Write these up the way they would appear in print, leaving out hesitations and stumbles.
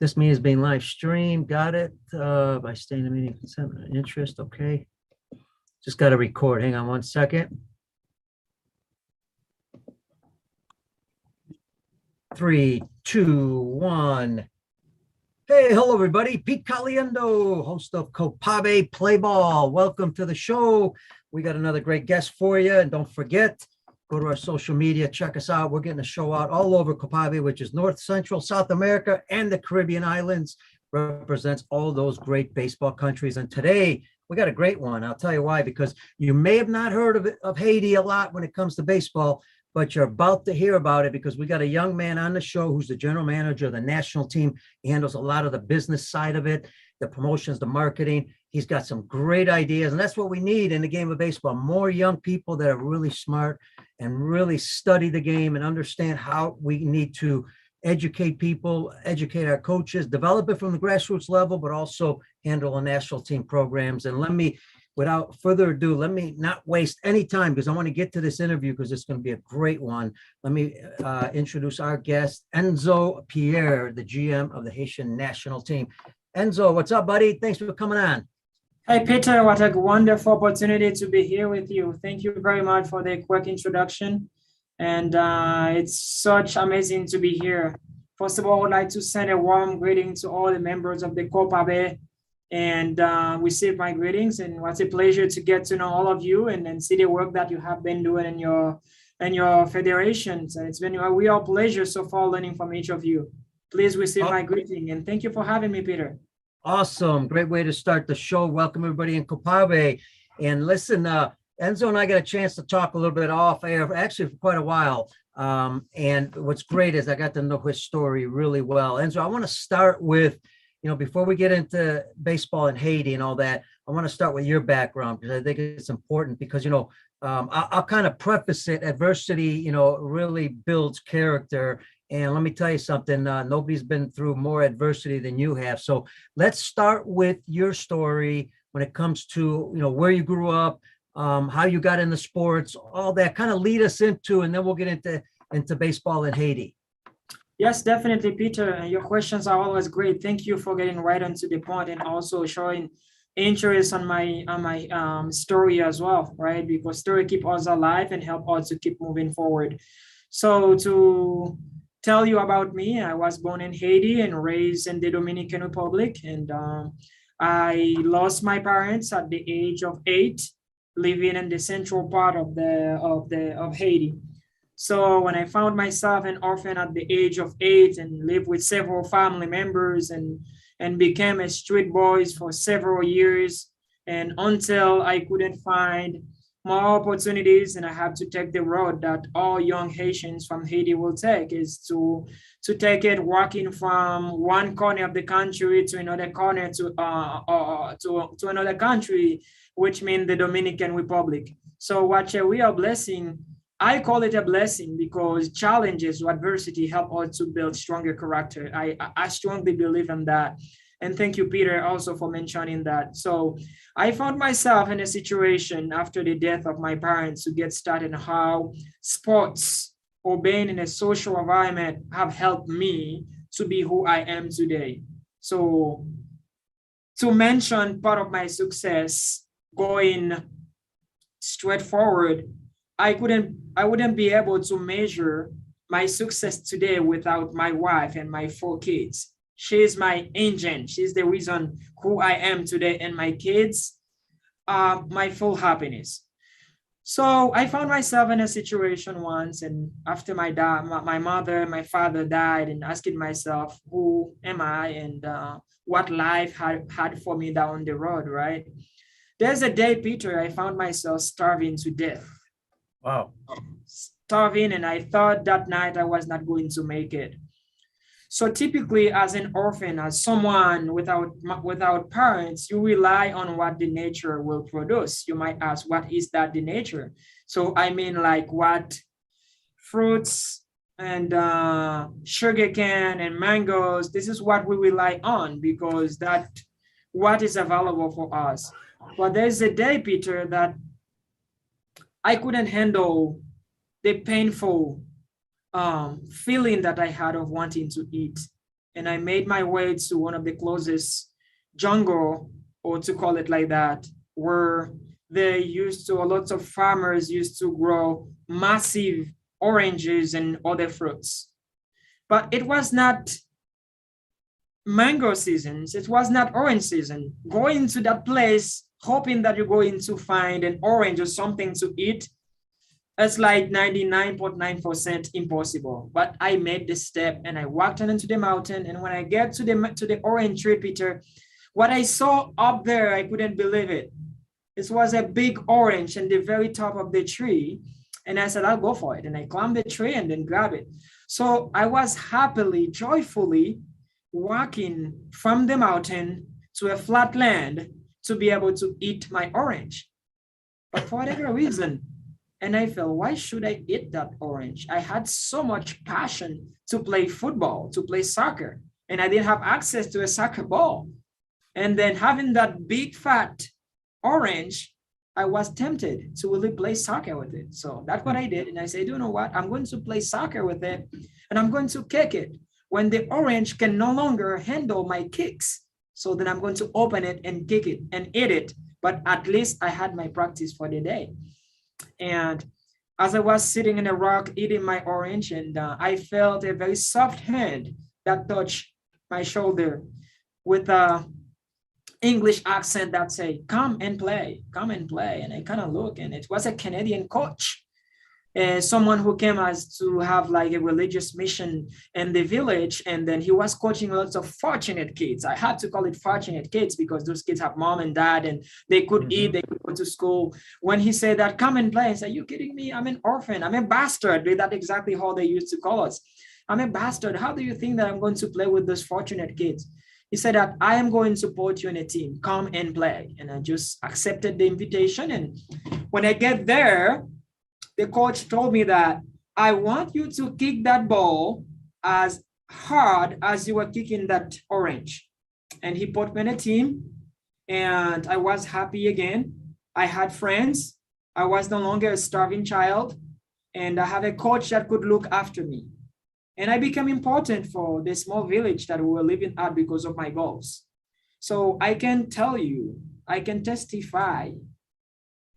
This meeting is being live streamed. Got it. By staying in the meeting consent interest. Okay. Just got to record. Hang on one second. 3, 2, 1. Hey, hello everybody. Pete Caliendo, host of Copabe Play Ball. Welcome to the show. We got another great guest for you. And don't forget, go to our social media, check us out. We're getting a show out all over Copabe, which is North Central, South America, and the Caribbean islands. Represents all those great baseball countries. And today we got a great one. I'll tell you why, because you may have not heard of Haiti a lot when it comes to baseball, but you're about to hear about it because we got a young man on the show who's the general manager of the national team. He handles a lot of the business side of it, the promotions, the marketing. He's got some great ideas, and that's what we need in the game of baseball. More young people that are really smart and really study the game and understand how we need to educate people, educate our coaches, develop it from the grassroots level, but also handle a national team programs. And without further ado, let me not waste any time because I want to get to this interview because it's going to be a great one. Let me introduce our guest, Enzo Pierre, the GM of the Haitian national team. Enzo, what's up, buddy? Thanks for coming on. Hey, Peter, what a wonderful opportunity to be here with you. Thank you very much for the quick introduction. And it's such amazing to be here. First of all, I would like to send a warm greeting to all the members of the Copabe and receive my greetings. And what's a pleasure to get to know all of you and see the work that you have been doing in your federations. And it's been a real pleasure so far learning from each of you. Please receive my greeting and thank you for having me, Peter. Awesome. Great way to start the show. Welcome everybody in Copabe. And listen, Enzo and I got a chance to talk a little bit off air, actually for quite a while. And what's great is I got to know his story really well. Enzo, I want to start with, before we get into baseball in Haiti and all that, I want to start with your background because I think it's important because, I'll kind of preface it. Adversity, really builds character. And let me tell you something, nobody's been through more adversity than you have. So let's start with your story when it comes to, where you grew up, how you got into sports, all that. Kind of lead us into, and then we'll get into baseball in Haiti. Yes, definitely, Peter. Your questions are always great. Thank you for getting right onto the point and also showing interest on my story as well, right? Because story keep us alive and help us to keep moving forward. So to tell you about me, I was born in Haiti and raised in the Dominican Republic, and I lost my parents at the age of 8, living in the central part of Haiti. So when I found myself an orphan at the age of 8 and lived with several family members and became a street boy for several years, and until I couldn't find more opportunities and I have to take the road that all young Haitians from Haiti will take, is to take it walking from one corner of the country to another corner to another country, which means the Dominican Republic. So what a real blessing. I call it a blessing because challenges or adversity help us to build stronger character. I strongly believe in that. And thank you, Peter, also for mentioning that. So I found myself in a situation after the death of my parents to get started on how sports or being in a social environment have helped me to be who I am today. So to mention part of my success going straight forward, I wouldn't be able to measure my success today without my wife and my 4 kids. She's my engine. She's the reason who I am today, and my kids are my full happiness. So I found myself in a situation once, and after my mother, my father died, and asking myself, who am I, and what life had for me down the road, right? There's a day, Peter, I found myself starving to death. Wow. Starving, and I thought that night I was not going to make it. So typically, as an orphan, as someone without parents, you rely on what the nature will produce. You might ask, what is that the nature? So I mean, like what fruits and sugarcane and mangoes, this is what we rely on because that what is available for us. But there's a day, Peter, that I couldn't handle the painful feeling that I had of wanting to eat. and I made my way to one of the closest jungle, or to call it like that, where lots of farmers used to grow massive oranges and other fruits. But it was not mango seasons, it was not orange season. Going to that place, hoping that you're going to find an orange or something to eat, it's like 99.9% impossible. But I made the step and I walked on into the mountain. And when I get to the orange tree, Peter, what I saw up there, I couldn't believe it. It was a big orange in the very top of the tree. And I said, I'll go for it. And I climbed the tree and then grab it. So I was happily, joyfully walking from the mountain to a flat land to be able to eat my orange. But for whatever reason, and I felt, why should I eat that orange? I had so much passion to play football, to play soccer, and I didn't have access to a soccer ball. And then having that big fat orange, I was tempted to really play soccer with it. So that's what I did. And I said, you know what? I'm going to play soccer with it, and I'm going to kick it when the orange can no longer handle my kicks. So then I'm going to open it and kick it and eat it. But at least I had my practice for the day. And as I was sitting in a rock eating my orange, and I felt a very soft hand that touched my shoulder with a English accent that say, come and play, come and play. And I kind of look, and it was a Canadian coach, someone who came as to have like a religious mission in the village. And then he was coaching lots of fortunate kids. I had to call it fortunate kids because those kids have mom and dad, and they could eat, they could go to school. When he said that, come and play, I said, you kidding me? I'm an orphan. I'm a bastard. That's exactly how they used to call us. I'm a bastard. How do you think that I'm going to play with those fortunate kids? He said that I am going to put you in a team. Come and play. And I just accepted the invitation. And when I get there, the coach told me that I want you to kick that ball as hard as you were kicking that orange. And he put me in a team, and I was happy again. I had friends. I was no longer a starving child, and I had a coach that could look after me. And I became important for the small village that we were living at because of my goals. So I can tell you, I can testify,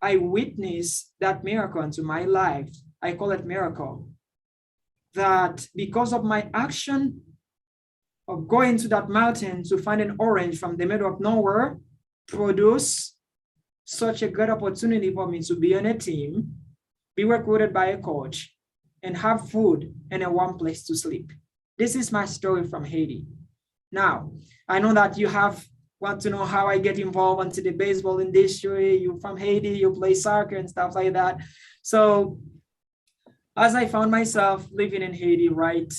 I witnessed that miracle into my life. I call it miracle. That because of my action of going to that mountain to find an orange from the middle of nowhere, produce such a good opportunity for me to be on a team, be recruited by a coach, and have food and a warm place to sleep. This is my story from Haiti. Now, I know that you want to know how I get involved into the baseball industry. You're from Haiti, you play soccer and stuff like that. So as I found myself living in Haiti right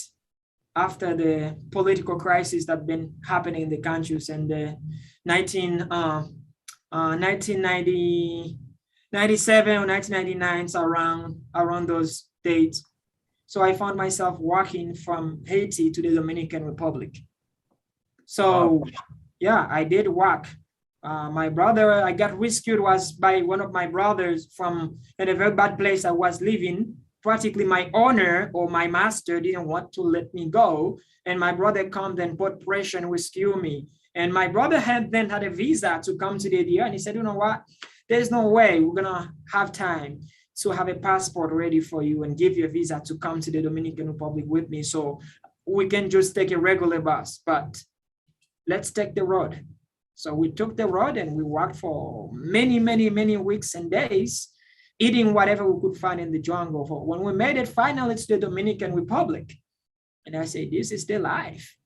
after the political crisis that been happening in the countries in the 1997 or 1999, so around those dates. So I found myself walking from Haiti to the Dominican Republic. So yeah, I did walk. My brother, I got rescued was by one of my brothers from in a very bad place I was living. Practically my owner or my master didn't want to let me go. And my brother come and put pressure and rescue me. And my brother had a visa to come to the DDR. And he said, you know what? There's no way we're gonna have time to have a passport ready for you and give you a visa to come to the Dominican Republic with me. So we can just take a regular bus, but let's take the road. So we took the road and we walked for many, many, many weeks and days, eating whatever we could find in the jungle. When we made it finally to the Dominican Republic, and I said, this is the life.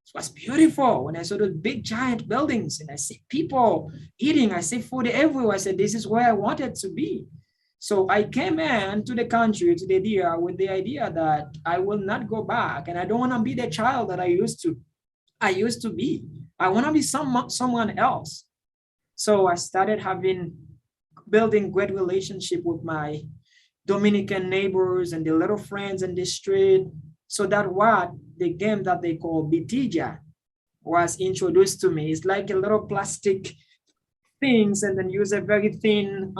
It was beautiful when I saw those big giant buildings and I see people eating, I see food everywhere. I said, this is where I wanted to be. So I came in to the country, to the DR, with the idea that I will not go back and I don't want to be the child that I used to be. I want to be someone else. So I started building great relationship with my Dominican neighbors and the little friends in the street. So that the game that they call Bitija was introduced to me. It's like a little plastic things and then use a very thin,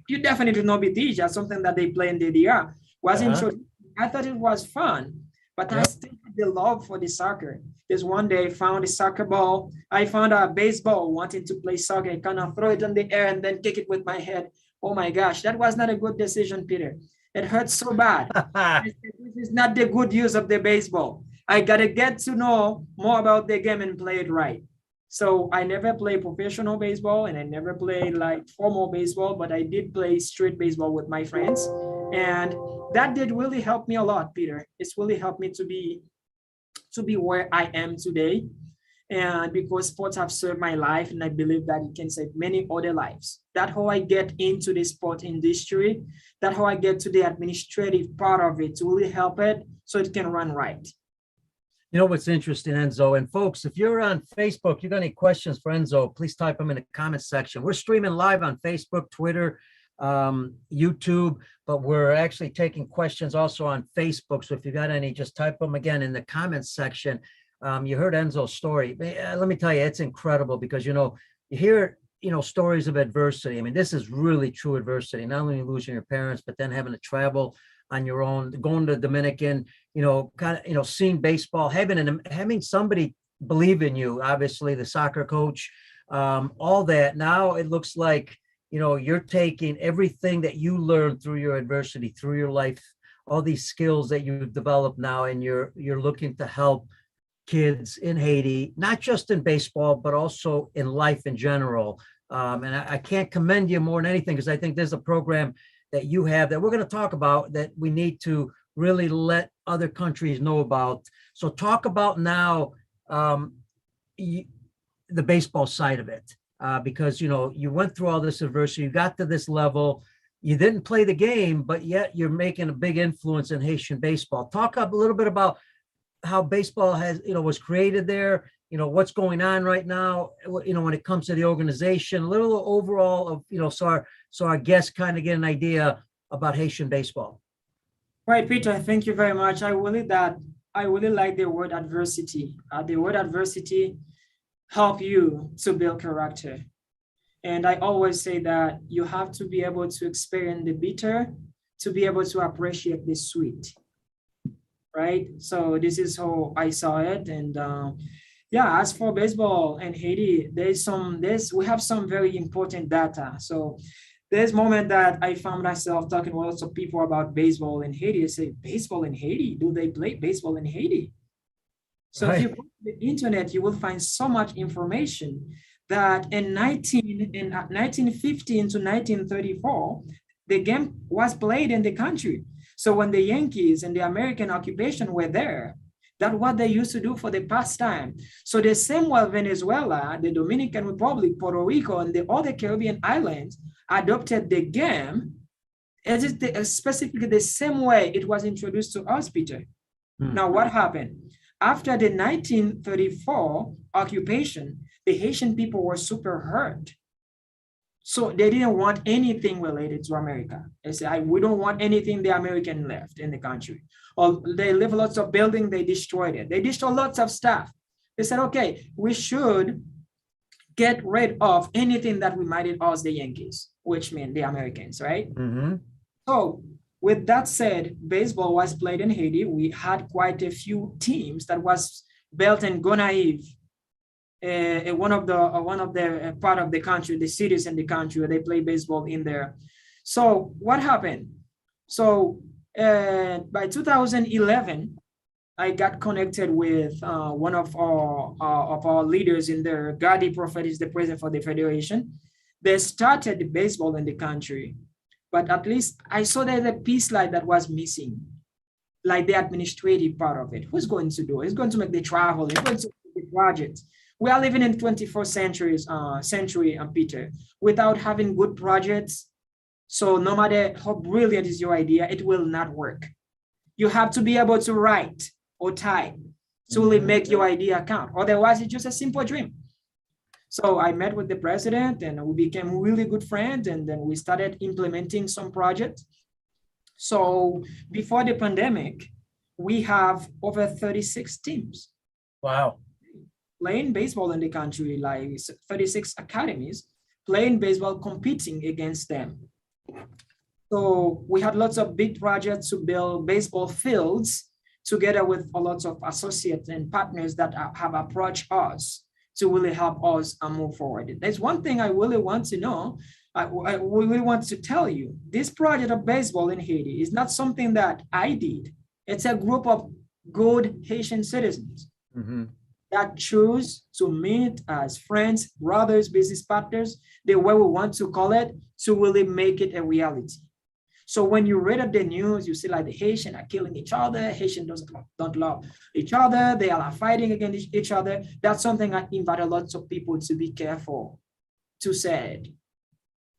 you definitely know Bitija, something that they play in the DR. Was introduced. I thought it was fun, but I still had the love for the soccer. There's one day I found a soccer ball. I found a baseball wanting to play soccer, kind of throw it in the air and then kick it with my head. Oh my gosh, that was not a good decision, Peter. It hurt so bad. I said, this is not the good use of the baseball. I got to get to know more about the game and play it right. So I never played professional baseball and I never played like formal baseball, but I did play street baseball with my friends. And that did really help me a lot, Peter. It's really helped me to be where I am today. And because sports have served my life, and I believe that it can save many other lives. That's how I get into the sport industry. That's how I get to the administrative part of it to really help it so it can run right. You know what's interesting, Enzo? And folks, if you're on Facebook, you got any questions for Enzo, please type them in the comment section. We're streaming live on Facebook, Twitter, YouTube, but we're actually taking questions also on Facebook. So if you got any, just type them again in the comments section. You heard Enzo's story. Let me tell you, it's incredible because, you hear, stories of adversity. I mean, this is really true adversity, not only losing your parents, but then having to travel on your own, going to the Dominican, seeing baseball, having somebody believe in you, obviously the soccer coach, all that. Now it looks like, you're taking everything that you learned through your adversity, through your life, all these skills that you've developed now, and you're looking to help kids in Haiti, not just in baseball, but also in life in general. And I can't commend you more than anything, because I think there's a program that you have that we're going to talk about that we need to really let other countries know about. So talk about now the baseball side of it, because, you went through all this adversity, you got to this level, you didn't play the game, but yet you're making a big influence in Haitian baseball. Talk a little bit about how baseball was created there, what's going on right now, when it comes to the organization, a little overall of, so our guests kind of get an idea about Haitian baseball. Right, Peter, thank you very much. I really like the word adversity. The word adversity help you to build character. And I always say that you have to be able to experience the bitter to be able to appreciate the sweet. Right? So this is how I saw it. And as for baseball and Haiti, we have some very important data. So there's moment that I found myself talking with lots of people about baseball in Haiti. I say, baseball in Haiti? Do they play baseball in Haiti? So If you go to the internet, you will find so much information that in 1915 to 1934, the game was played in the country. So when the Yankees and the American occupation were there, that's what they used to do for the pastime. So the same way Venezuela, the Dominican Republic, Puerto Rico, and the other Caribbean islands adopted the game, it is specifically the same way it was introduced to us, Peter. Now, what happened? After the 1934 occupation, the Haitian people were super hurt. So they didn't want anything related to America. They said, we don't want anything the American left in the country. Or they leave lots of buildings, they destroyed it. They destroyed lots of stuff. They said, okay, we should get rid of anything that reminded us the Yankees, which mean the Americans, right? Mm-hmm. So with that said, baseball was played in Haiti. We had quite a few teams that was built in Gonaive, one of the part of the country, the cities in the country where they play baseball in there. So what happened? So by 2011, I got connected with one of our leaders in there. Gadi Prophet is the president for the federation. They started the baseball in the country, but at least I saw there's a piece like that was missing, like the administrative part of it. Who's going to do it? Who's going to make the travel? Who's going to make the projects? We are living in 21st century, Peter, without having good projects. So no matter how brilliant is your idea, it will not work. You have to be able to write or type to really make your idea count. Otherwise, it's just a simple dream. So I met with the president and we became really good friends, and then we started implementing some projects. So before the pandemic, we have over 36 teams. Wow. Playing baseball in the country, like 36 academies, playing baseball, competing against them. So we had lots of big projects to build baseball fields together with a lot of associates and partners that have approached us to really help us move forward. There's one thing I really want to know. I really want to tell you, this project of baseball in Haiti is not something that I did. It's a group of good Haitian citizens that choose to meet as friends, brothers, business partners, the way we want to call it, to really make it a reality. So when you read up the news, you see like the Haitians are killing each other, Haitians don't love each other, they are fighting against each other. That's something I invite a lot of people to be careful to say,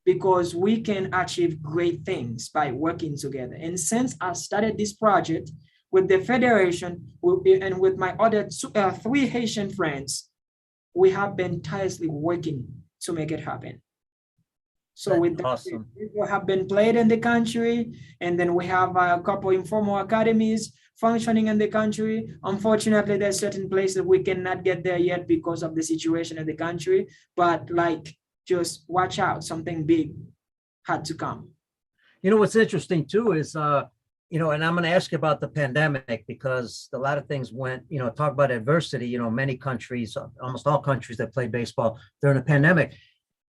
because we can achieve great things by working together. And since I started this project with the Federation and with my other three Haitian friends, we have been tirelessly working to make it happen. So with that, awesome. People have been played in the country, and then we have a couple informal academies functioning in the country. Unfortunately, there's certain places we cannot get there yet because of the situation in the country, but like, just watch out, something big had to come. You know, what's interesting too is, you know, and I'm going to ask you about the pandemic, because a lot of things went, you know, talk about adversity, you know, many countries, almost all countries that play baseball during the pandemic,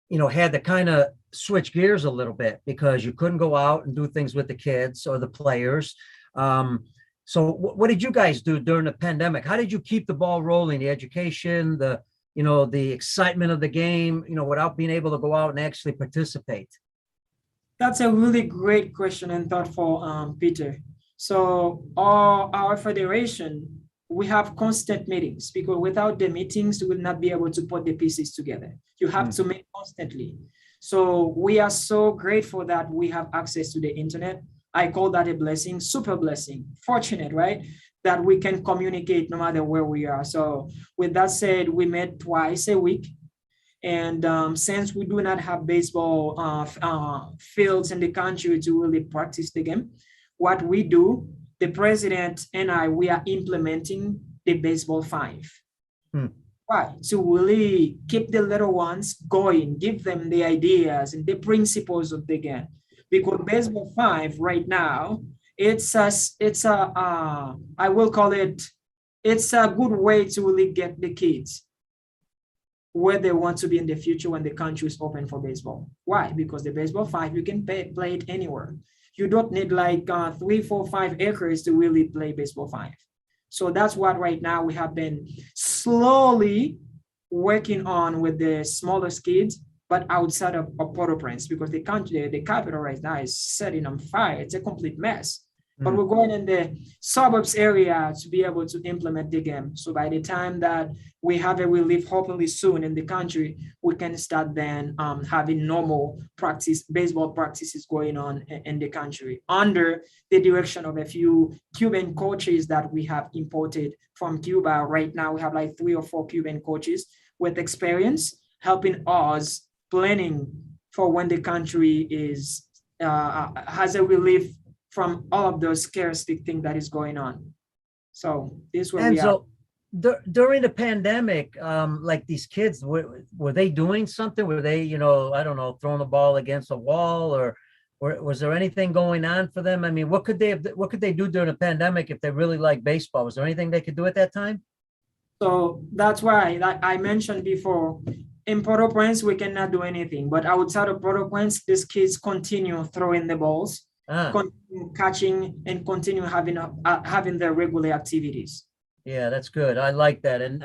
you know, had to kind of switch gears a little bit because you couldn't go out and do things with the kids or the players. So what did you guys do during the pandemic? How did you keep the ball rolling, the education, the, you know, the excitement of the game, you know, without being able to go out and actually participate? That's a really great question and thoughtful, Peter. So our federation, we have constant meetings, because without the meetings, you will not be able to put the pieces together. You have to meet constantly. So we are so grateful that we have access to the internet. I call that a blessing, super blessing, fortunate, right? That we can communicate no matter where we are. So with that said, we met twice a week. And since we do not have baseball fields in the country to really practice the game, what we do, the president and I, we are implementing the baseball 5. Right, to really keep the little ones going, give them the ideas and the principles of the game. Because baseball 5 right now, I will call it, it's a good way to really get the kids where they want to be in the future when the country is open for baseball. Why? Because the baseball 5, you can play it anywhere. You don't need like 3, 4, 5 acres to really play baseball 5. So that's what right now we have been slowly working on with the smallest kids, but outside of Port-au-Prince, because the country, the capital right now is setting on fire. It's a complete mess. But we're going in the suburbs area to be able to implement the game. So by the time that we have a relief, hopefully soon in the country, we can start then having normal practice, baseball practices going on in the country under the direction of a few Cuban coaches that we have imported from Cuba. Right now, we have like 3 or 4 Cuban coaches with experience helping us planning for when the country is has a relief from all of those scarcity thing that is going on. So this is where we are. During the pandemic, like these kids, were they doing something? Were they, you know, I don't know, throwing the ball against a wall, or was there anything going on for them? I mean, what could they do during the pandemic if they really like baseball? Was there anything they could do at that time? So that's why, like I mentioned before, in Port-au-Prince, we cannot do anything. But outside of Port-au-Prince, these kids continue throwing the balls, continue catching, and continue having their regular activities. Yeah, that's good. I like that. And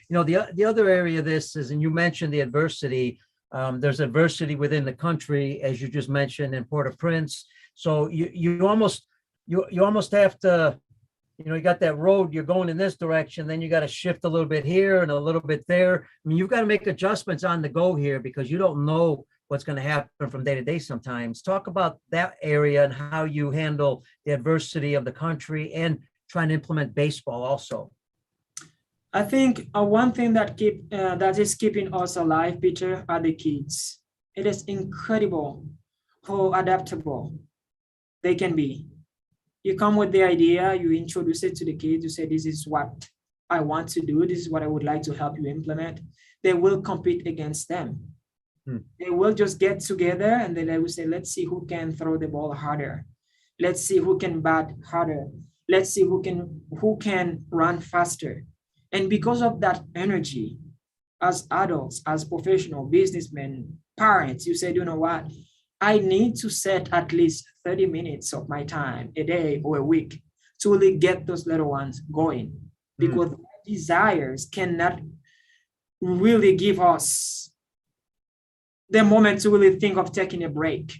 you know, the other area of this is, and you mentioned the adversity. There's adversity within the country, as you just mentioned, in Port-au-Prince. So you almost have to, you know, you got that road, you're going in this direction, then you got to shift a little bit here and a little bit there. I mean, you've got to make adjustments on the go here, because you don't know what's going to happen from day to day sometimes. Talk about that area and how you handle the adversity of the country and trying to implement baseball also. I think one thing that is keeping us alive, Peter, are the kids. It is incredible how adaptable they can be. You come with the idea, you introduce it to the kids, you say, this is what I want to do, this is what I would like to help you implement. They will compete against them. They will just get together and then they will say, let's see who can throw the ball harder. Let's see who can bat harder. let's see who can run faster. And because of that energy, as adults, as professional businessmen, parents, you said, you know what? I need to set at least 30 minutes of my time a day or a week to really get those little ones going, because desires cannot really give us the moment to really think of taking a break.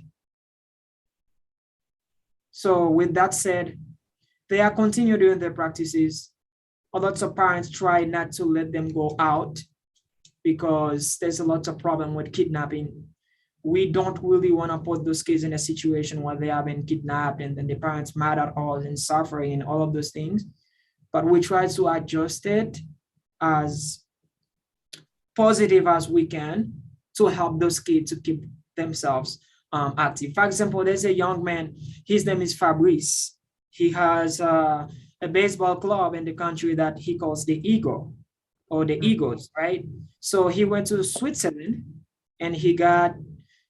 So with that said, they are continue doing their practices. A lot of parents try not to let them go out because there's a lot of problem with kidnapping. We don't really want to put those kids in a situation where they have been kidnapped and then the parents mad at all and suffering and all of those things. But we try to adjust it as positive as we can to help those kids to keep themselves active. For example, there's a young man, his name is Fabrice. He has a baseball club in the country that he calls the Eagle or the Eagles, right? So he went to Switzerland and he got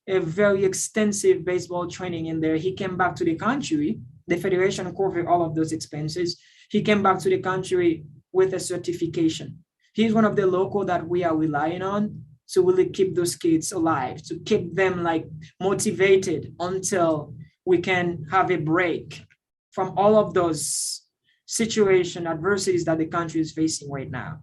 a very extensive baseball training in there. He came back to the country. The federation covered all of those expenses. He came back to the country with a certification. He's one of the local that we are relying on to really keep those kids alive, to keep them like motivated until we can have a break from all of those situation adversities that the country is facing right now.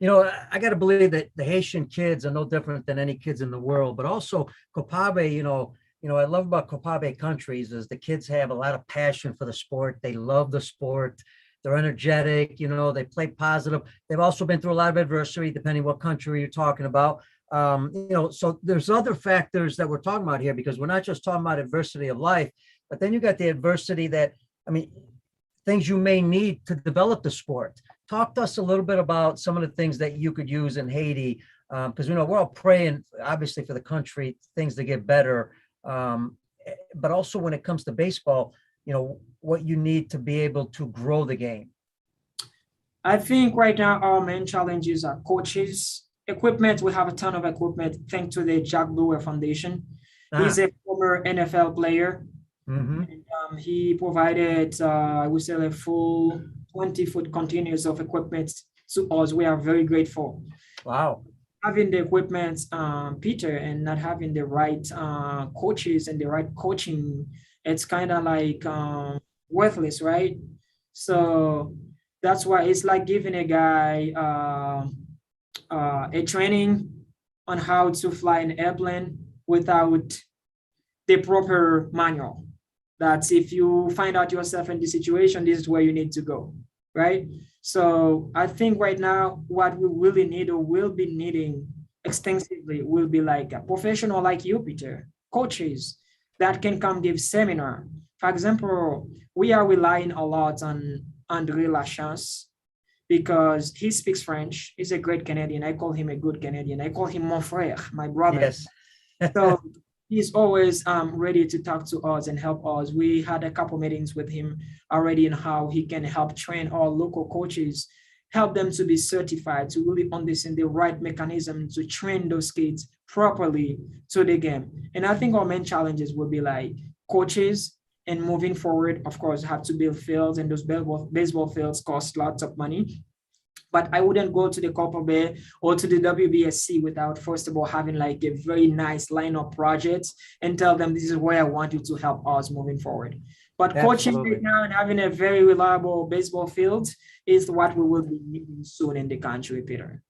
You know, I got to believe that the Haitian kids are no different than any kids in the world, but also Copabe, I love about Copabe countries is the kids have a lot of passion for the sport. They love the sport. They're energetic, they play positive. They've also been through a lot of adversity, depending what country you're talking about. So there's other factors that we're talking about here, because we're not just talking about adversity of life, but then you got the adversity that, things you may need to develop the sport. Talk to us a little bit about some of the things that you could use in Haiti, because we're all praying, obviously, for the country, things to get better. But also when it comes to baseball, what you need to be able to grow the game. I think right now our main challenges are coaches, equipment. We have a ton of equipment thanks to the Jack Brewer Foundation. He's a former NFL player. Mm-hmm. And, he provided, I would say, a full 20-foot containers of equipment to us. We are very grateful. Wow. Having the equipment, Peter, and not having the right coaches and the right coaching, it's kind of like worthless, right? So that's why it's like giving a guy a training on how to fly an airplane without the proper manual. That's if you find out yourself in this situation, this is where you need to go, right? So I think right now, what we really need or will be needing extensively will be like a professional like you, Peter, coaches that can come give seminar. For example, we are relying a lot on André Lachance because he speaks French. He's a great Canadian. I call him a good Canadian. I call him mon frère, my brother. Yes. So he's always ready to talk to us and help us. We had a couple meetings with him already on how he can help train our local coaches, help them to be certified, to really understand the right mechanism to train those kids properly to the game. And I think our main challenges will be like coaches, and moving forward, of course, have to build fields, and those baseball fields cost lots of money. But I wouldn't go to the Copa Bay or to the WBSC without, first of all, having like a very nice lineup projects and tell them this is where I want you to help us moving forward. But coaching right now and having a very reliable baseball field is what we will be needing soon in the country, Peter.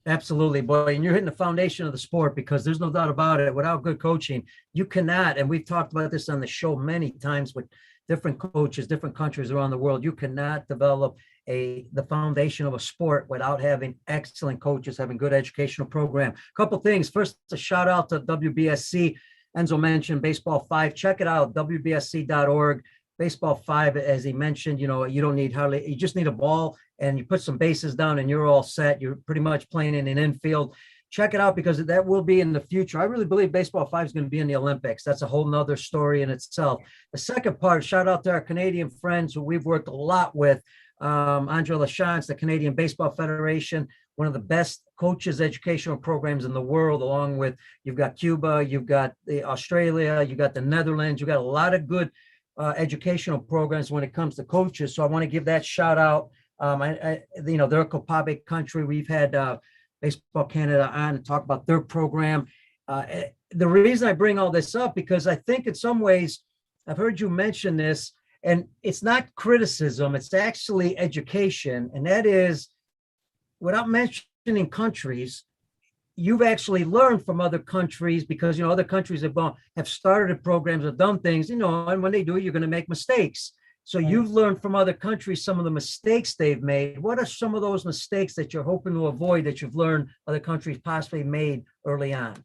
Absolutely, boy. And you're hitting the foundation of the sport, because there's no doubt about it. Without good coaching, you cannot, and we've talked about this on the show many times with different coaches, different countries around the world, you cannot develop the foundation of a sport without having excellent coaches, having good educational program. A couple things. First, a shout out to WBSC. Enzo mentioned Baseball 5. Check it out, WBSC.org. Baseball 5, as he mentioned, you don't need you just need a ball and you put some bases down and you're all set. You're pretty much playing in an infield. Check it out, because that will be in the future. I really believe Baseball 5 is going to be in the Olympics. That's a whole nother story in itself. The second part, shout out to our Canadian friends who we've worked a lot with. Andre Lachance, the Canadian Baseball Federation, one of the best coaches educational programs in the world, along with, you've got Cuba, you've got Australia, you've got the Netherlands, you've got a lot of good educational programs when it comes to coaches. So I want to give that shout out. They're a Copabe country. We've had Baseball Canada on to talk about their program. The reason I bring all this up, because I think in some ways, I've heard you mention this, and it's not criticism, it's actually education. And that is, without mentioning countries, you've actually learned from other countries, because other countries have started programs, have done things, and when they do, you're going to make mistakes. So you've learned from other countries some of the mistakes they've made. What are some of those mistakes that you're hoping to avoid that you've learned other countries possibly made early on?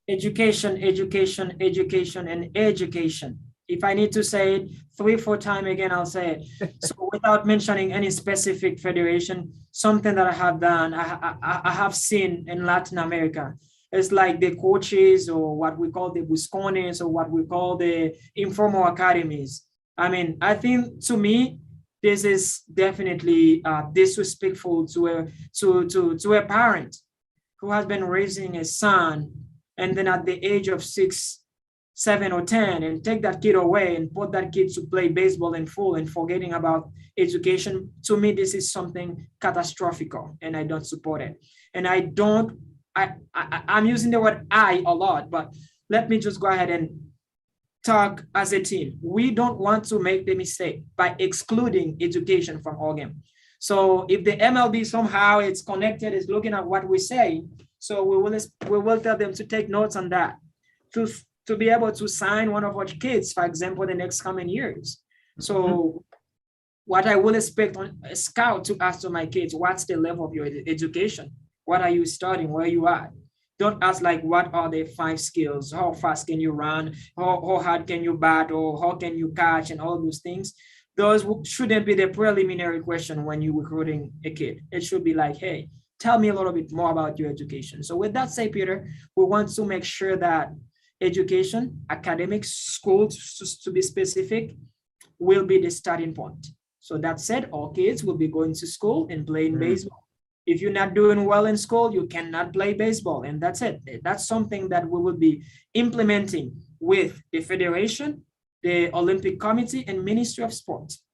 Education, education, education, and education. If I need to say it 3-4 times again, I'll say it. So without mentioning any specific federation, something that I have done, I have seen in Latin America. It's like the coaches, or what we call the buscones, or what we call the informal academies. I mean, I think, to me, this is definitely disrespectful to a parent who has been raising a son, and then at the age of 6, 7, or 10, and take that kid away and put that kid to play baseball in full and forgetting about education. To me, this is something catastrophic, and I don't support it. And I'm using the word "I" a lot, but let me just go ahead and talk as a team. We don't want to make the mistake by excluding education from our game. So if the MLB somehow it's connected, is looking at what we say, so we will tell them to take notes on that, to be able to sign one of our kids, for example, the next coming years. So what I will expect on a scout to ask to my kids, what's the level of your education? What are you studying? Where are you at? Don't ask like, what are the 5 skills? How fast can you run? How hard can you bat? Or how can you catch? And all those things. Those shouldn't be the preliminary question when you're recruiting a kid. It should be like, hey, tell me a little bit more about your education. So with that said, Peter, we want to make sure that education, academics, schools, to be specific, will be the starting point. So that said, all kids will be going to school and playing baseball. If you're not doing well in school, you cannot play baseball, and that's it. That's something that we will be implementing with the federation, the Olympic Committee, and Ministry of Sports.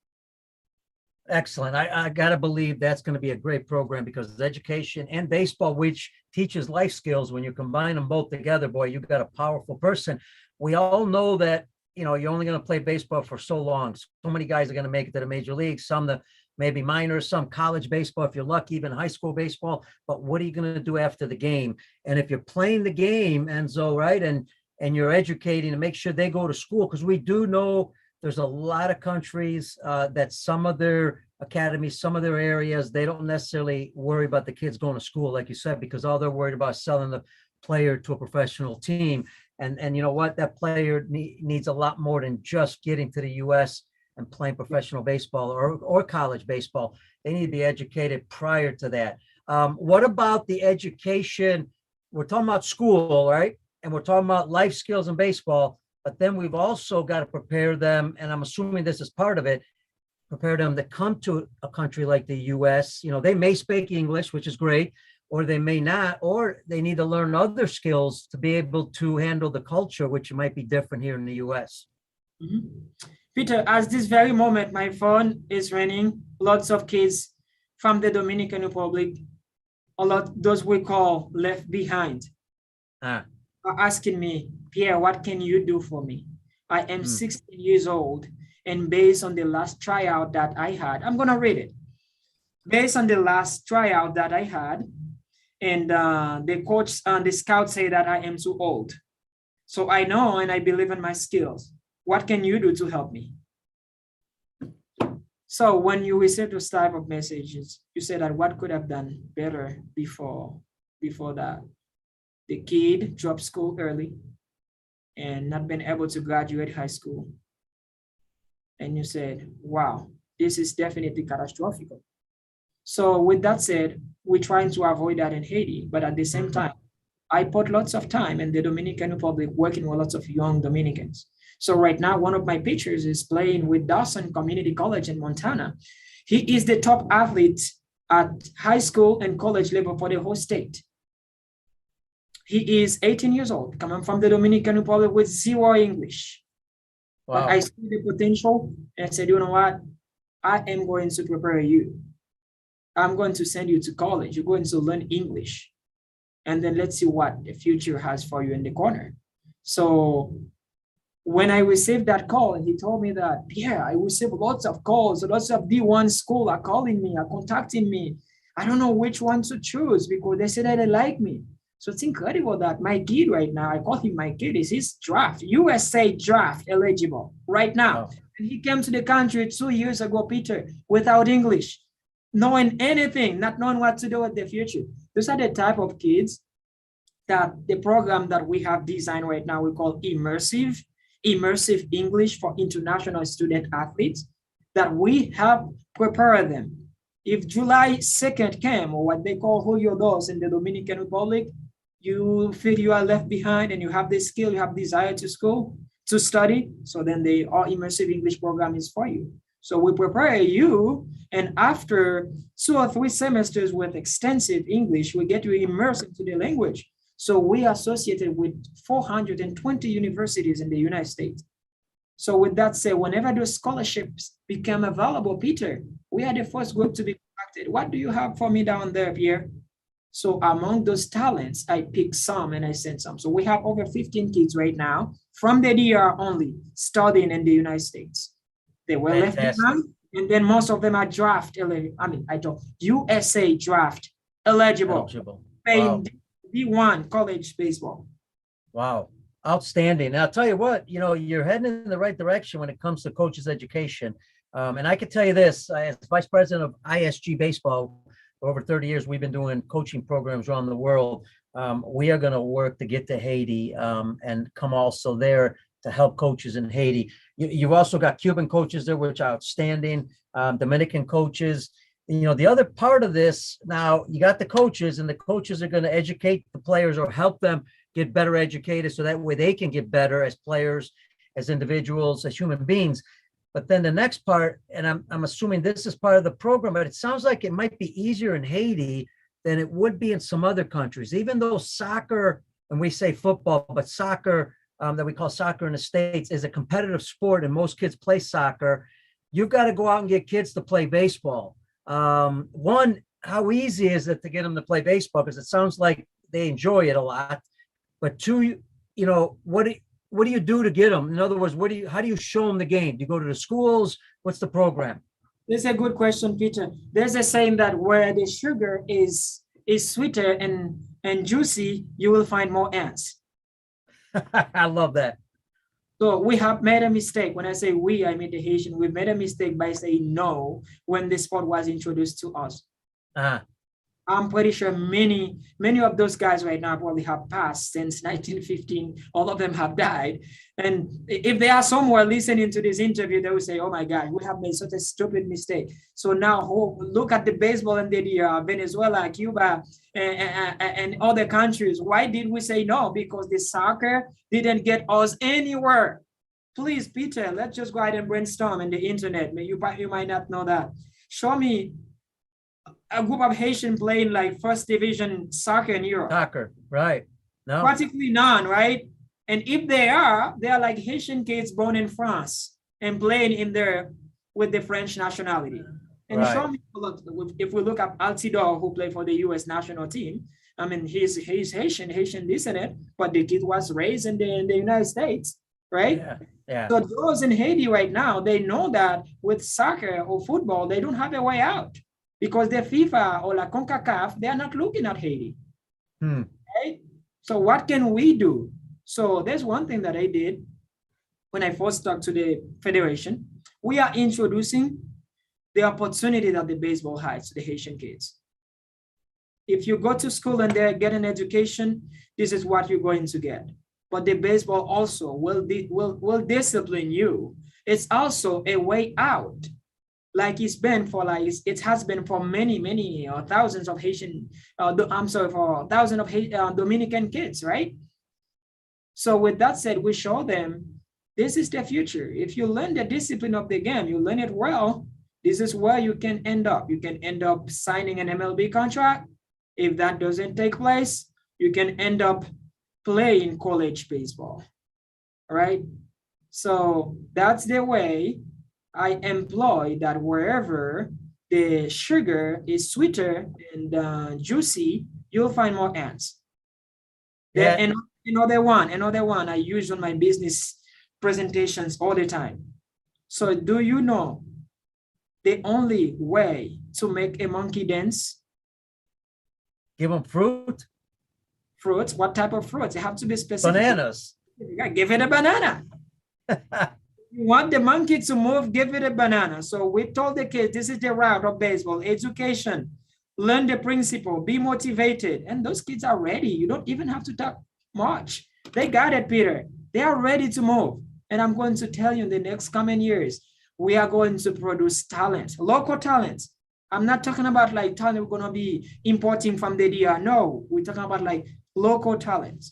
Excellent. I got to believe that's going to be a great program, because education and baseball, which teaches life skills, when you combine them both together, boy, you've got a powerful person. We all know that, you're only going to play baseball for so long. So many guys are going to make it to the major leagues, some that maybe minors, some college baseball, if you're lucky, even high school baseball. But what are you going to do after the game? And if you're playing the game, Enzo, right, and you're educating to make sure they go to school, because we do know there's a lot of countries that some of their academies, some of their areas, they don't necessarily worry about the kids going to school, like you said, because all they're worried about is selling the player to a professional team. And you know what? That player needs a lot more than just getting to the U.S. and playing professional baseball or college baseball. They need to be educated prior to that. What about the education? We're talking about school, right? And we're talking about life skills in baseball, but then we've also got to prepare them, and I'm assuming this is part of it, prepare them to come to a country like the U.S. They may speak English, which is great, or they may not, or they need to learn other skills to be able to handle the culture, which might be different here in the U.S. Peter, at this very moment, my phone is ringing. Lots of kids from the Dominican Republic, those we call left behind, are asking me, Pierre, what can you do for me? I am 16 years old, and based on the last tryout that I had, I'm going to read it. Based on the last tryout that I had, and the coach and the scout say that I am too old. So I know and I believe in my skills. What can you do to help me? So when you receive those type of messages, you say that what could have done better before that? The kid dropped school early and not been able to graduate high school. And you said, wow, this is definitely catastrophic. So with that said, we're trying to avoid that in Haiti, but at the same time, I put lots of time in the Dominican Republic working with lots of young Dominicans. So right now, one of my pitchers is playing with Dawson Community College in Montana. He is the top athlete at high school and college level for the whole state. He is 18 years old, coming from the Dominican Republic with 0 English. But I Wow. see the potential and I said, you know what? I am going to prepare you. I'm going to send you to college. You're going to learn English. And then let's see what the future has for you in the corner. So when I received that call, and he told me that, yeah, I received lots of calls, lots of D1 school are calling me, are contacting me. I don't know which one to choose because they said that they like me. So it's incredible that my kid right now, I call him my kid, is his draft, USA draft eligible right now. Wow. And he came to the country 2 years ago, Peter, without English, knowing anything, not knowing what to do with the future. Those are the type of kids that the program that we have designed right now, we call immersive English for international student athletes, that we have prepared them. If July 2nd came, or what they call Julio Dos in the Dominican Republic, you feel you are left behind and you have the skill, you have desire to school, to study, so then the our immersive English program is for you. So we prepare you, and after 2 or 3 semesters with extensive English, we get you immersed into the language. So we are associated with 420 universities in the United States. So with that said, whenever those scholarships become available, Peter, we are the first group to be contacted. What do you have for me down there, Pierre? So among those talents, I picked some and I sent some. So we have over 15 kids right now from the DR only studying in the United States. They were left Fantastic. behind, and then most of them are draft eligible. I mean, I don't USA draft eligible, Eligible. playing Wow. D1 college baseball. Wow. Outstanding. And I'll tell you what, you're heading in the right direction when it comes to coaches education. And I can tell you this, as vice president of ISG baseball, for over 30 years, we've been doing coaching programs around the world. We are going to work to get to Haiti and come also there to help coaches in Haiti. You've also got Cuban coaches there, which are outstanding, Dominican coaches. The other part of this, now you got the coaches, and the coaches are going to educate the players or help them get better educated so that way they can get better as players, as individuals, as human beings. But then the next part, and I'm assuming this is part of the program, but it sounds like it might be easier in Haiti than it would be in some other countries, even though soccer, and we say football, but soccer, that we call soccer in the States, is a competitive sport and most kids play soccer. You've got to go out and get kids to play baseball. One, how easy is it to get them to play baseball? Because it sounds like they enjoy it a lot. But two, what do you do to get them? In other words, how do you show them the game? Do you go to the schools? What's the program? This is a good question, Peter. There's a saying that where the sugar is sweeter and juicy, you will find more ants. I love that. So we have made a mistake. When I say we, I mean the Haitian. We made a mistake by saying no when the sport was introduced to us. Uh, I'm pretty sure many of those guys right now probably have passed since 1915. All of them have died. And if they are somewhere listening to this interview, they will say, oh my God, we have made such a stupid mistake. So now look at the baseball in the Venezuela, Cuba, and other countries. Why did we say no? Because the soccer didn't get us anywhere. Please, Peter, let's just go ahead and brainstorm in the internet. You might not know that. Show me a group of Haitian playing like first division soccer in Europe. Soccer, right? No, Practically none, right? And if they are like Haitian kids born in France and playing in there with the French nationality. And right. show me, if we look at Altidore, who played for the U.S. national team, I mean, he's Haitian descendant, but the kid was raised in the United States, right? Yeah, yeah. So those in Haiti right now, they know that with soccer or football, they don't have a way out because the FIFA or la CONCACAF, they are not looking at Haiti, right? So what can we do? So there's one thing that I did when I first talked to the federation. We are introducing the opportunity that the baseball has to the Haitian kids. If you go to school and they get an education, this is what you're going to get. But the baseball also will discipline you. It's also a way out, like it has been for many thousands of Haitian. For thousands of Dominican kids, right? So with that said, we show them this is the future. If you learn the discipline of the game, you learn it well. This is where you can end up. You can end up signing an MLB contract. If that doesn't take place, you can end up playing college baseball, all right? So that's the way I employ that wherever the sugar is sweeter and juicy, you'll find more ants. Yeah. And another one I use on my business presentations all the time. So do you know the only way to make a monkey dance? Give them fruit, Fruits, what type of fruits? You have to be specific. bananas. Give it a banana. You want the monkey to move, give it a banana. So we told the kids, this is the route of baseball, education, learn the principle, be motivated. And those kids are ready. You don't even have to talk much. They got it, Peter. They are ready to move. And I'm going to tell you in the next coming years, we are going to produce talent, local talent. I'm not talking about like talent we're going to be importing from the DR. No, we're talking about like local talent.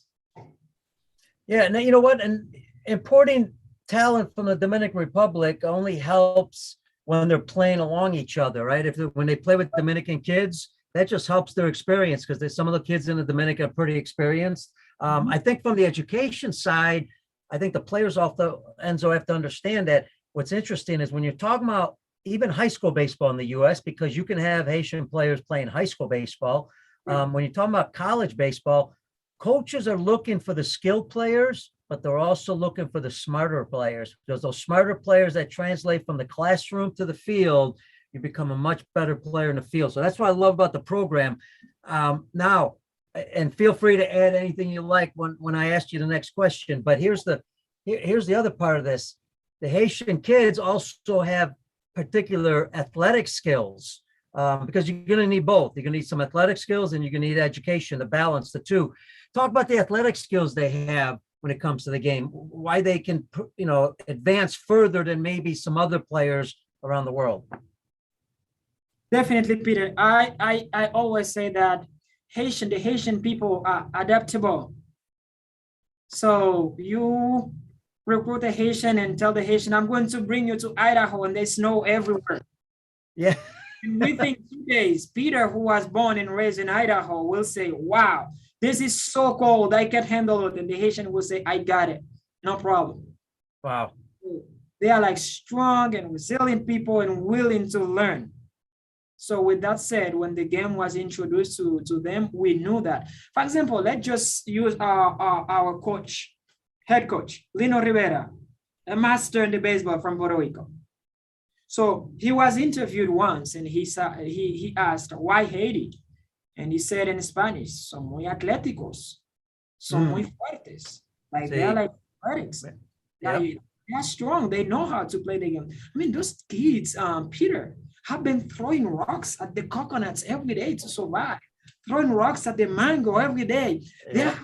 Yeah, and you know what? And importing talent from the Dominican Republic only helps when they're playing along each other, right? When they play with Dominican kids, that just helps their experience because there's some of the kids in the Dominican are pretty experienced. I think from the education side, I think the players off the Enzo have to understand that what's interesting is when you're talking about even high school baseball in the U.S., because you can have Haitian players playing high school baseball. When you're talking about college baseball, coaches are looking for the skilled players, but they're also looking for the smarter players because those smarter players that translate from the classroom to the field, you become a much better player in the field. So that's what I love about the program. Now, and feel free to add anything you like when I ask you the next question. But here's the other part of this. The Haitian kids also have particular athletic skills because you're going to need both. You're going to need some athletic skills and you're going to need education to balance the two. Talk about the athletic skills they have when it comes to the game, why they can, advance further than maybe some other players around the world. Definitely, Peter. I always say that the Haitian people are adaptable. So you recruit a Haitian and tell the Haitian, I'm going to bring you to Idaho and there's snow everywhere. Yeah. And within 2 days, Peter, who was born and raised in Idaho, will say, wow, this is so cold, I can't handle it. And the Haitian will say, I got it, no problem. Wow. They are like strong and resilient people and willing to learn. So with that said, when the game was introduced to them, we knew that. For example, let's just use our coach, head coach, Lino Rivera, a master in the baseball from Puerto Rico. So he was interviewed once and he asked, why Haiti? And he said in Spanish, son muy atléticos, son muy fuertes. Like they're like athletics. Yep. They're strong. They know how to play the game. I mean, those kids, Peter, have been throwing rocks at the coconuts every day to survive, throwing rocks at the mango every day. Yeah. They're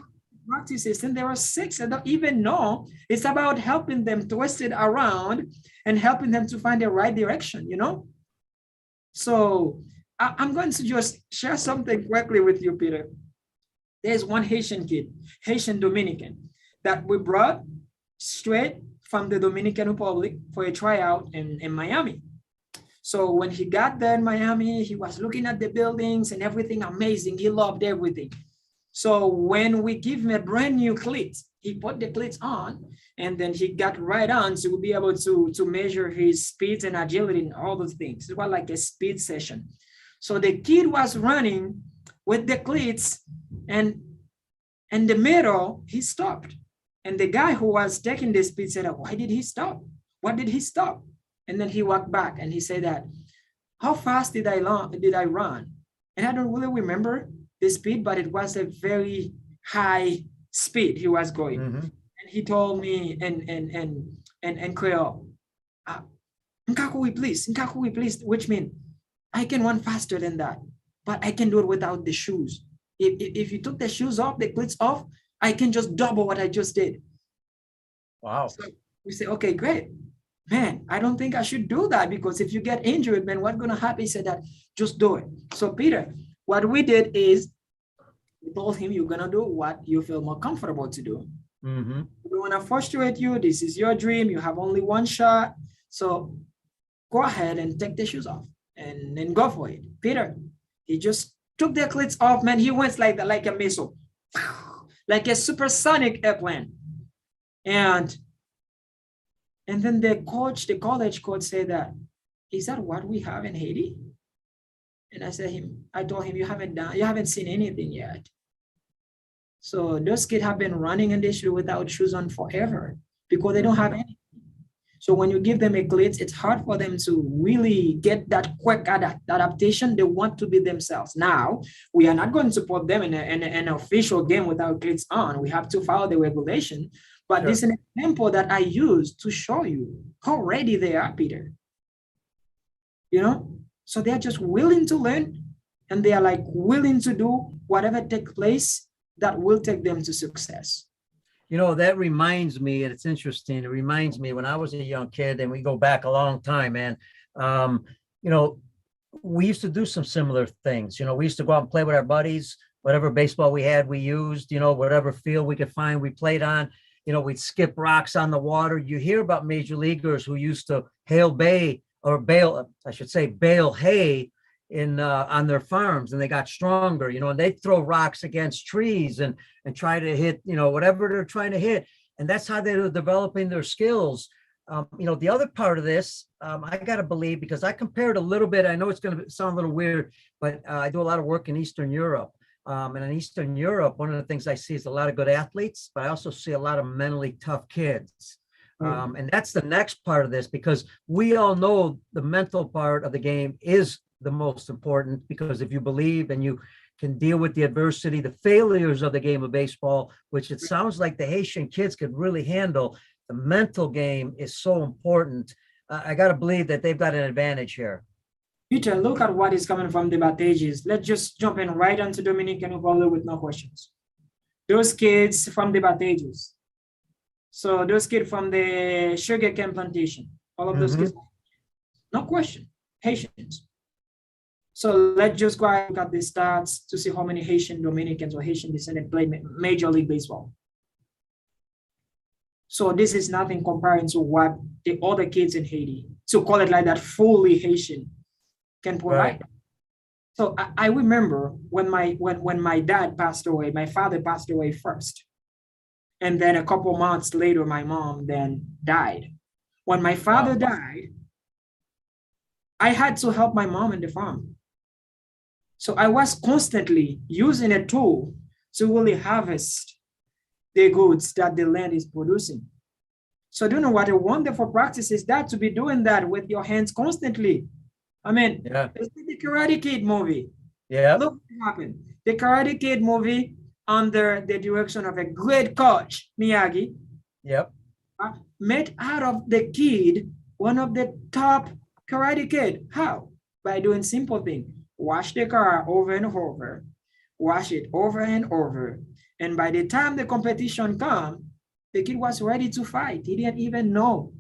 practices and there are 6 that don't even know. It's about helping them twist it around and helping them to find the right direction, So I'm going to just share something quickly with you, Peter. There's one Haitian kid, Haitian Dominican, that we brought straight from the Dominican Republic for a tryout in Miami. So when he got there in Miami, he was looking at the buildings and everything amazing. He loved everything. So when we give him a brand new cleat, he put the cleats on and then he got right on to be able to measure his speed and agility and all those things. It was like a speed session. So the kid was running with the cleats and in the middle, he stopped. And the guy who was taking the speed said, why did he stop? What did he stop? And then he walked back and he said that, how fast did I run? And I don't really remember the speed, but it was a very high speed he was going. Mm-hmm. And he told me in Creole, Nkakui, please, which means I can run faster than that, but I can do it without the shoes. If you took the shoes off, the cleats off, I can just double what I just did. Wow. So we say, okay, great. Man, I don't think I should do that because if you get injured, man, what's going to happen? He said that, just do it. So Peter, what we did is we told him you're going to do what you feel more comfortable to do. Mm-hmm. We don't want to frustrate you. This is your dream. You have only one shot. So go ahead and take the shoes off and then go for it. Peter, he just took the cleats off, man. He went like a missile, like a supersonic airplane. And And then the college coach said that, is that what we have in Haiti? And I told him, you haven't seen anything yet. So those kids have been running in the street without shoes on forever because they don't have any. So when you give them a cleats, it's hard for them to really get that quick adaptation. They want to be themselves. Now, we are not going to put them in an official game without cleats on. We have to follow the regulation. But this is an example that I use to show you how ready they are, Peter. You know? So they're just willing to learn, and they are like willing to do whatever takes place that will take them to success. You know, that reminds me, and it's interesting. It reminds me when I was a young kid, and we go back a long time, man. You know, we used to do some similar things. You know, we used to go out and play with our buddies, whatever baseball we had, we used, you know, whatever field we could find, we played on. You know, we'd skip rocks on the water. You hear about major leaguers who used to bale hay in on their farms, and they got stronger, you know, and they throw rocks against trees and try to hit, you know, whatever they're trying to hit. And that's how they're developing their skills. You know, the other part of this, I got to believe, because I compared a little bit, I know it's going to sound a little weird, but I do a lot of work in Eastern Europe. And in Eastern Europe, one of the things I see is a lot of good athletes, but I also see a lot of mentally tough kids. And that's the next part of this, because we all know the mental part of the game is the most important, because if you believe and you can deal with the adversity, the failures of the game of baseball, which it sounds like the Haitian kids could really handle, the mental game is so important. I got to believe that they've got an advantage here. Peter, look at what is coming from the Bateges. Let's just jump in right onto Dominican Republic with no questions. Those kids from the Bateges. So those kids from the sugarcane plantation, all of those kids, no question, Haitians. So let's just go and look at the stats to see how many Haitian Dominicans or Haitian descendants play Major League Baseball. So this is nothing comparing to what the other kids in Haiti, to call it like that, fully Haitian, can provide. Right. So I remember when my dad passed away, my father passed away first. And then a couple months later, my mom then died. When my father died, I had to help my mom in the farm. So I was constantly using a tool to really harvest the goods that the land is producing. So do you know what a wonderful practice is that, to be doing that with your hands constantly? I mean, it's the Karate Kid movie. Yeah. Look what happened. The Karate Kid movie, under the direction of a great coach, Miyagi, made out of the kid one of the top Karate Kid. How? By doing simple things. Wash the car over and over, wash it over and over. And by the time the competition comes, the kid was ready to fight. He didn't even know.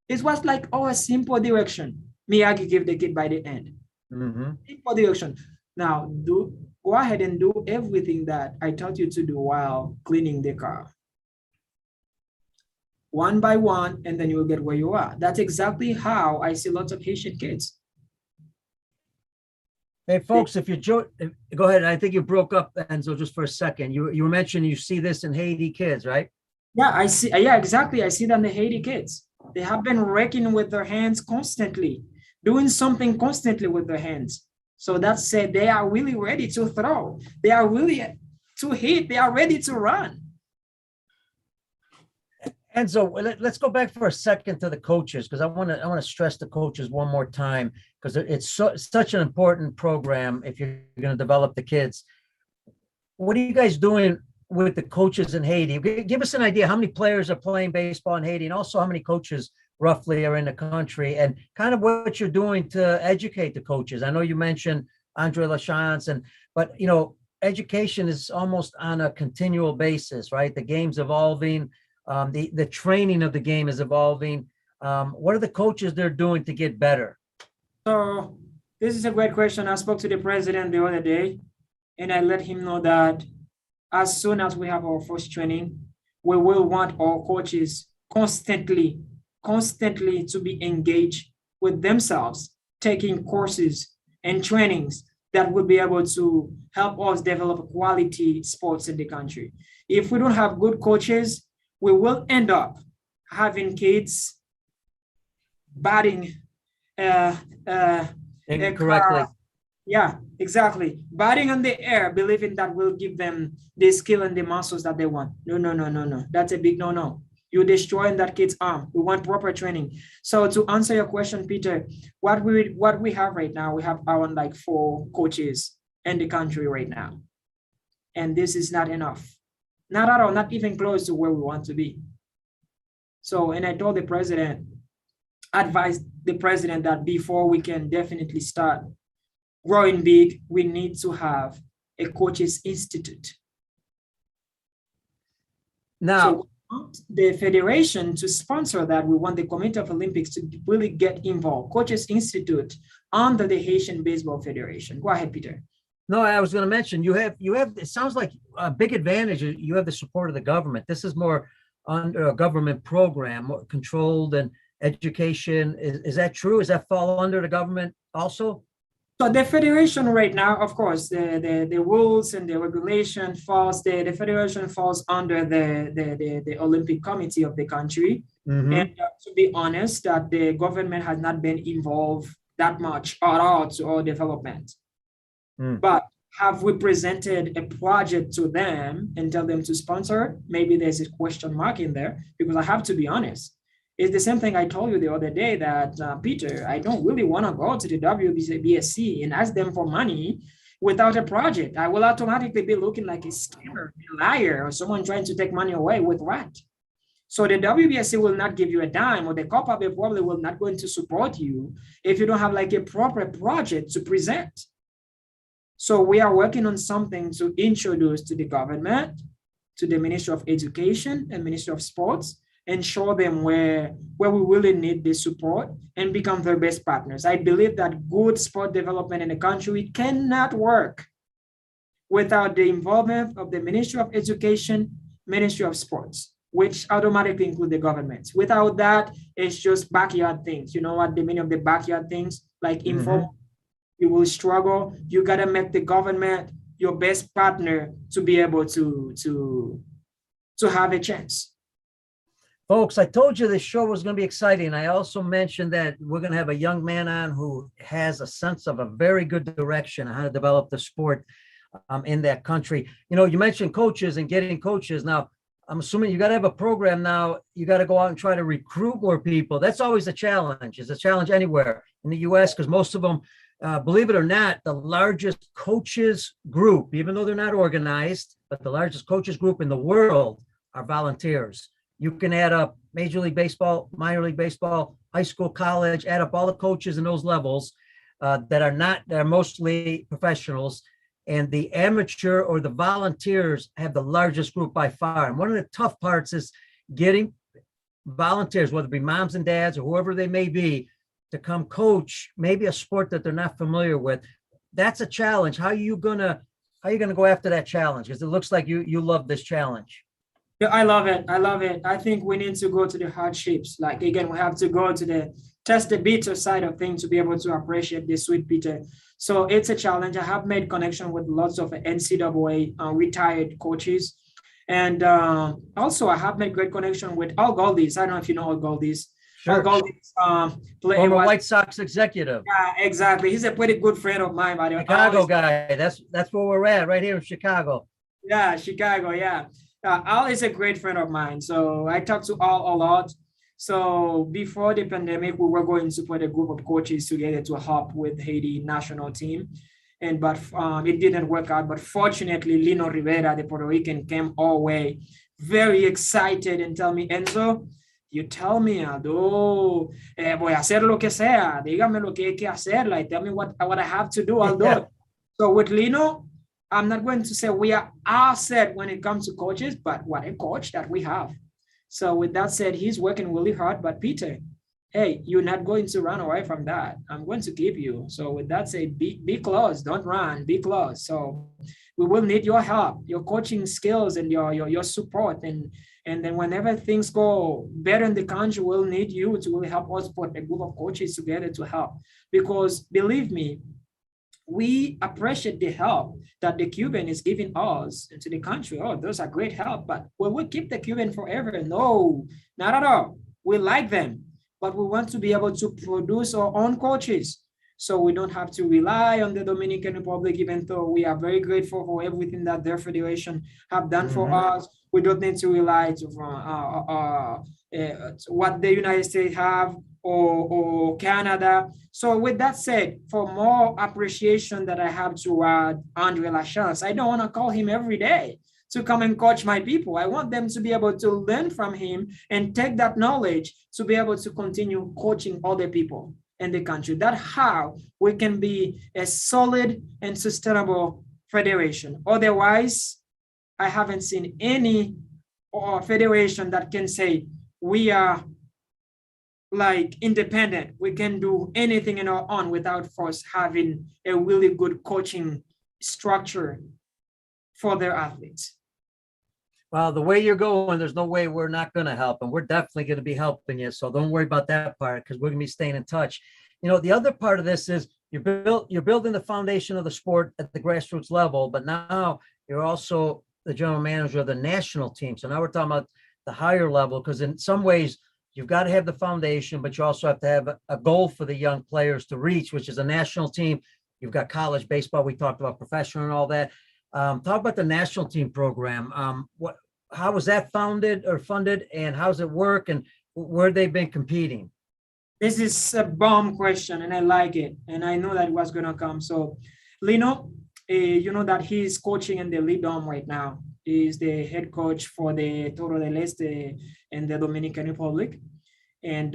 It was like, a simple direction. Miyagi gave the kid by the end. Simple direction. Now, go ahead and do everything that I taught you to do while cleaning the car. One by one, and then you will get where you are. That's exactly how I see lots of Haitian kids. Hey, folks, if you go ahead. I think you broke up, Enzo, just for a second. You were mentioning you see this in Haiti kids, right? Yeah, I see. Yeah, exactly. I see that in the Haiti kids. They have been working with their hands constantly, doing something constantly with their hands. So that's it. They are really ready to throw. They are really to hit. They are ready to run. And so let's go back for a second to the coaches, because I want to stress the coaches one more time, because it's such an important program if you're going to develop the kids. What are you guys doing with the coaches in Haiti? Give us an idea how many players are playing baseball in Haiti, and also how many coaches roughly are in the country, and kind of what you're doing to educate the coaches. I know you mentioned Andre Lachance, but you know, education is almost on a continual basis, right? The game's evolving. The training of the game is evolving. What are the coaches they're doing to get better? So this is a great question. I spoke to the president the other day, and I let him know that as soon as we have our first training, we will want our coaches constantly to be engaged with themselves, taking courses and trainings that would be able to help us develop quality sports in the country. If we don't have good coaches, we will end up having kids batting uh, uh, a Incorrectly. yeah, exactly. Batting on the air, believing that will give them the skill and the muscles that they want. No, no, no, no, no. That's a big no-no. You're destroying that kid's arm. We want proper training. So to answer your question, Peter, what we have right now, we have around like 4 coaches in the country right now. And this is not enough. Not at all, not even close to where we want to be. So, and I told the president, advised the president that before we can definitely start growing big, we need to have a coaches institute. Now, so we want the federation to sponsor that. We want the Committee of Olympics to really get involved. Coaches Institute under the Haitian Baseball Federation. Go ahead, Peter. no, I was going to mention you have, it sounds like a big advantage. You have the support of the government. This is more under a government program, more controlled and education. Is that true? Does that fall under the government also? So the federation right now, of course, the rules and the regulation falls, the federation falls under the Olympic Committee of the country. Mhm. And to be honest, that the government has not been involved that much at all to our development. But have we presented a project to them and tell them to sponsor? Maybe there's a question mark in there, because I have to be honest. It's the same thing I told you the other day that, Peter, I don't really want to go to the WBSC and ask them for money without a project. I will automatically be looking like a scammer, a liar, or someone trying to take money away with what? So the WBSC will not give you a dime, or the Copa probably will not going to support you if you don't have like a proper project to present. So we are working on something to introduce to the government, to the Ministry of Education and Ministry of Sports, and show them where we really need the support and become their best partners. I believe that good sport development in the country cannot work without the involvement of the Ministry of Education, Ministry of Sports, which automatically include the government. Without that, it's just backyard things. You know what the meaning of the backyard things? Like informal, you will struggle. You gotta make the government your best partner to be able to have a chance. Folks, I told you this show was going to be exciting. I also mentioned that we're going to have a young man on who has a sense of a very good direction on how to develop the sport in that country. You know, you mentioned coaches and getting coaches. Now, I'm assuming you got to have a program now. You got to go out and try to recruit more people. That's always a challenge. It's a challenge anywhere in the U.S. because most of them, believe it or not, the largest coaches group, even though they're not organized, but the largest coaches group in the world are volunteers. You can add up Major League Baseball, minor league baseball, high school, college, add up all the coaches in those levels that are mostly professionals. And the amateur or the volunteers have the largest group by far. And one of the tough parts is getting volunteers, whether it be moms and dads or whoever they may be, to come coach maybe a sport that they're not familiar with. That's a challenge. How are you gonna go after that challenge? Because it looks like you love this challenge. Yeah, I love it. I love it. I think we need to go to the hardships. Like, again, we have to go to test the bitter side of things to be able to appreciate the sweet bitter. So it's a challenge. I have made connection with lots of NCAA retired coaches. And also I have made great connection with Al Goldies. I don't know if you know Al Goldies. Sure. Al Goldies, former White Sox executive. Yeah, exactly. He's a pretty good friend of mine, by the way. Chicago guy. That's where we're at, right here in Chicago. Yeah, Chicago, yeah. Al is a great friend of mine. So I talk to Al a lot. So before the pandemic, we were going to put a group of coaches together to help with Haiti national team. But it didn't work out. But fortunately, Lino Rivera, the Puerto Rican, came our way, very excited, and tell me, Enzo, you tell me, Aldo, voy a hacer lo que sea. Dígame lo que hay que hacer. Like, tell me what I have to do. I'll do it. So with Lino, I'm not going to say we are all set when it comes to coaches, but what a coach that we have. So with that said, he's working really hard. But Peter, hey, you're not going to run away from that. I'm going to keep you. So with that said, be close. Don't run. Be close. So we will need your help, your coaching skills, and your support. And then whenever things go better in the country, we'll need you to really help us put a group of coaches together to help. Because believe me, we appreciate the help that the Cuban is giving us into the country. Oh, those are great help, but will we keep the Cuban forever? No, not at all. We like them, but we want to be able to produce our own coaches. So we don't have to rely on the Dominican Republic, even though we are very grateful for everything that their federation have done for us. We don't need to rely to what the United States have or Canada. So with that said, for more appreciation that I have toward Andre Lachance, I don't want to call him every day to come and coach my people. I want them to be able to learn from him and take that knowledge to be able to continue coaching other people in the country. That's how we can be a solid and sustainable federation. Otherwise, I haven't seen any federation that can say we are like independent. We can do anything in our own without first having a really good coaching structure for their athletes. Well, the way you're going, there's no way we're not going to help, and we're definitely going to be helping you. So don't worry about that part, because we're going to be staying in touch. You know, the other part of this is you're building the foundation of the sport at the grassroots level, but now you're also the general manager of the national team. So now we're talking about the higher level, because in some ways you've got to have the foundation, but you also have to have a goal for the young players to reach, which is a national team. You've got college baseball. We talked about professional and all that. Talk about the national team program. How was that founded or funded, and how's it work, and where they've been competing? This is a bomb question, and I like it, and I know that it was going to come. So Lino, you know that he's coaching in the Lidom right now. He's the head coach for the Toro del Este in the Dominican Republic. And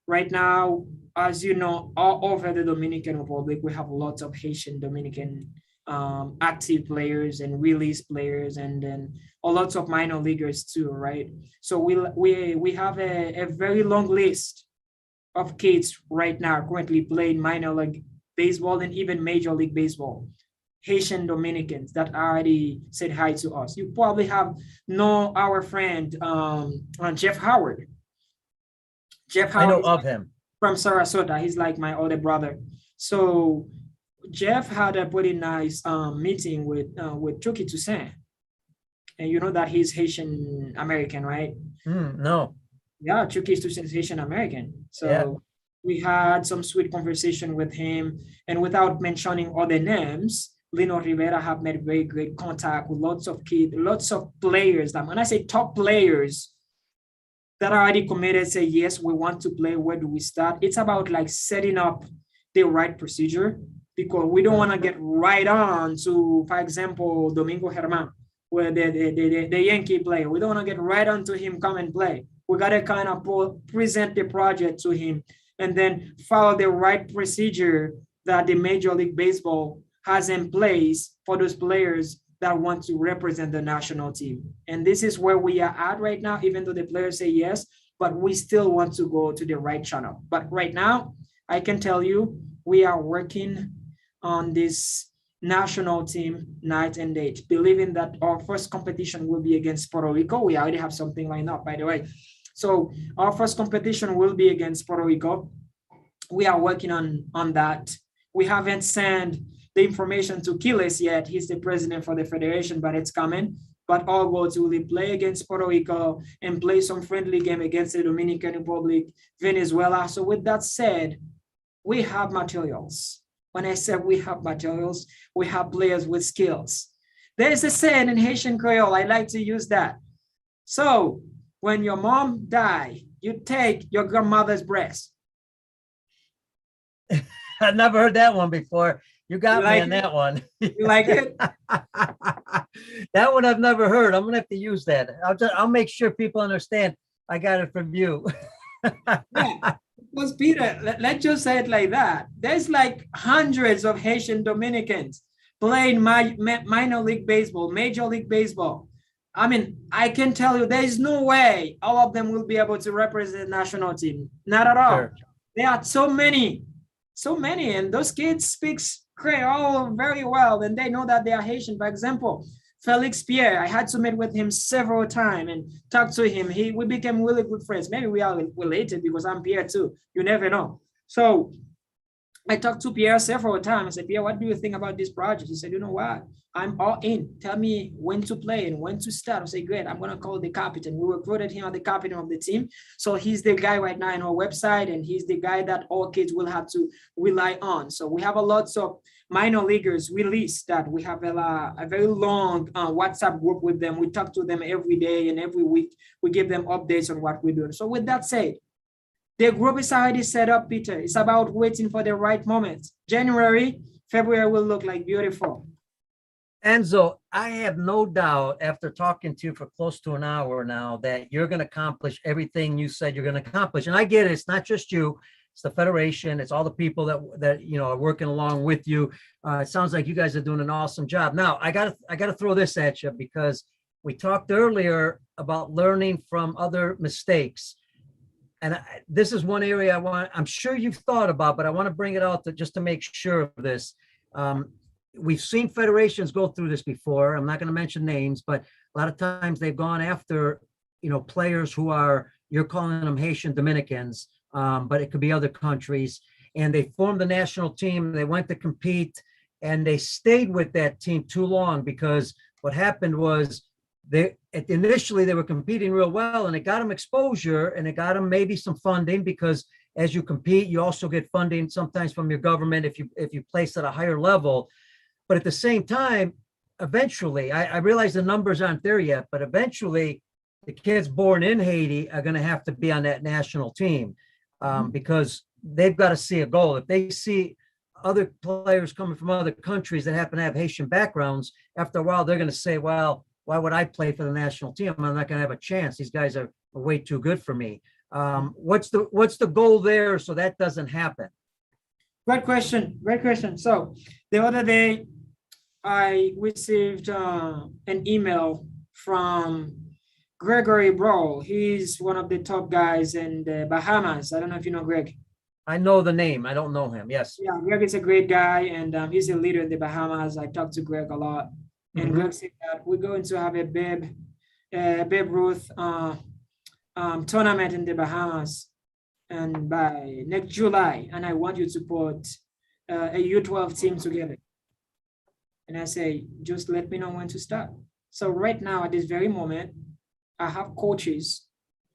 right now, as you know, all over the Dominican Republic, we have lots of Haitian Dominican active players and release players, and then lots of minor leaguers too, right? So we have a very long list of kids right now currently playing minor league baseball and even major league baseball. Haitian Dominicans that already said hi to us. You probably have know our friend Jeff Howard. Jeff Howard, I know of him from Sarasota. He's like my older brother. So Jeff had a pretty nice meeting with Chucky Toussaint. And you know that he's Haitian American, right? No. Yeah, Chucky Toussaint is Haitian American. So we had some sweet conversation with him. And without mentioning other names, Lino Rivera have made very great contact with lots of kids, lots of players. That when I say top players that are already committed, say, yes, we want to play, where do we start? It's about like setting up the right procedure, because we don't want to get right on to, for example, Domingo Herman, where the Yankee player. We don't want to get right on to him come and play. We got to kind of present the project to him and then follow the right procedure that the Major League Baseball has in place for those players that want to represent the national team. And this is where we are at right now, even though the players say yes, but we still want to go to the right channel. But right now, I can tell you, we are working on this national team night and day, believing that our first competition will be against Puerto Rico. We already have something lined up, by the way. So our first competition will be against Puerto Rico. We are working on that. We haven't sent the information to Quiles yet. He's the president for the federation, but it's coming. But our goal is really play against Puerto Rico and play some friendly game against the Dominican Republic, Venezuela. So with that said, we have materials. When I say we have materials, we have players with skills. There's a saying in Haitian Creole, I like to use that. So when your mom died, you take your grandmother's breast. I've never heard that one before. You got me on that one. You like it? That one I've never heard. I'm gonna have to use that. I'll make sure people understand I got it from you. Yeah. Because Peter, let's just say it like that. There's like hundreds of Haitian Dominicans playing minor league baseball, major league baseball. I mean, I can tell you there is no way all of them will be able to represent the national team. Not at all. Sure. There are so many, and those kids speak Creole very well, and they know that they are Haitian. For example, Felix Pierre, I had to meet with him several times and talk to him. We became really good friends. Maybe we are related because I'm Pierre too. You never know. So I talked to Pierre several times. I said, Pierre, what do you think about this project? He said, you know what? I'm all in. Tell me when to play and when to start. I said, great. I'm going to call the captain. We recruited him as the captain of the team. So he's the guy right now in our website, and he's the guy that all kids will have to rely on. So we have a lot of minor leaguers released that we have a very long WhatsApp group with them. We talk to them every day and every week. We give them updates on what we're doing. So with that said, the group is already set up, Peter. It's about waiting for the right moment. January, February will look like beautiful. Enzo, I have no doubt after talking to you for close to an hour now that you're going to accomplish everything you said you're going to accomplish. And I get it. It's not just you. It's the Federation. It's all the people that are working along with you. It sounds like you guys are doing an awesome job. Now, I gotta throw this at you because we talked earlier about learning from other mistakes. And this is one area I'm sure you've thought about, but I want to bring it out just to make sure of this. We've seen federations go through this before. I'm not going to mention names, but a lot of times they've gone after, players who you're calling them Haitian Dominicans, but it could be other countries. And they formed the national team. They went to compete and they stayed with that team too long because what happened was initially they were competing real well and it got them exposure and it got them maybe some funding because as you compete, you also get funding sometimes from your government if you place at a higher level. But at the same time, eventually, I realize the numbers aren't there yet, but eventually the kids born in Haiti are going to have to be on that national team because they've got to see a goal. If they see other players coming from other countries that happen to have Haitian backgrounds, after a while, they're going to say, well, why would I play for the national team? I'm not going to have a chance. These guys are way too good for me. What's the goal there so that doesn't happen? Great question. Great question. So the other day, I received an email from Gregory Brawl. He's one of the top guys in the Bahamas. I don't know if you know Greg. I know the name. I don't know him. Yes. Yeah, Greg is a great guy, and he's a leader in the Bahamas. I talked to Greg a lot. And Greg said that we're going to have a Babe Ruth tournament in the Bahamas, and by next July, and I want you to put a U12 team together. And I say, just let me know when to start. So right now, at this very moment, I have coaches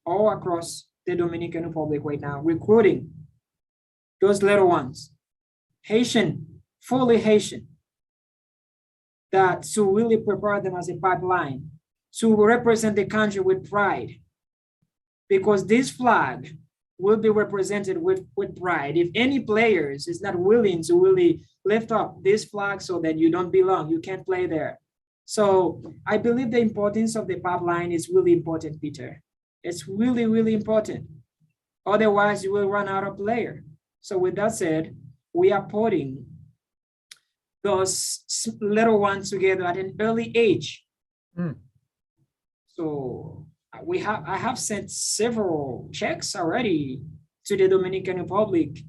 all across the Dominican Republic right now recruiting those little ones, Haitian, fully Haitian, that to really prepare them as a pipeline, to represent the country with pride. Because this flag will be represented with pride. If any players is not willing to really lift up this flag so that you don't belong, you can't play there. So I believe the importance of the pipeline is really important, Peter. It's really, really important. Otherwise, you will run out of player. So with that said, we are putting those little ones together at an early age. So I have sent several checks already to the Dominican Republic,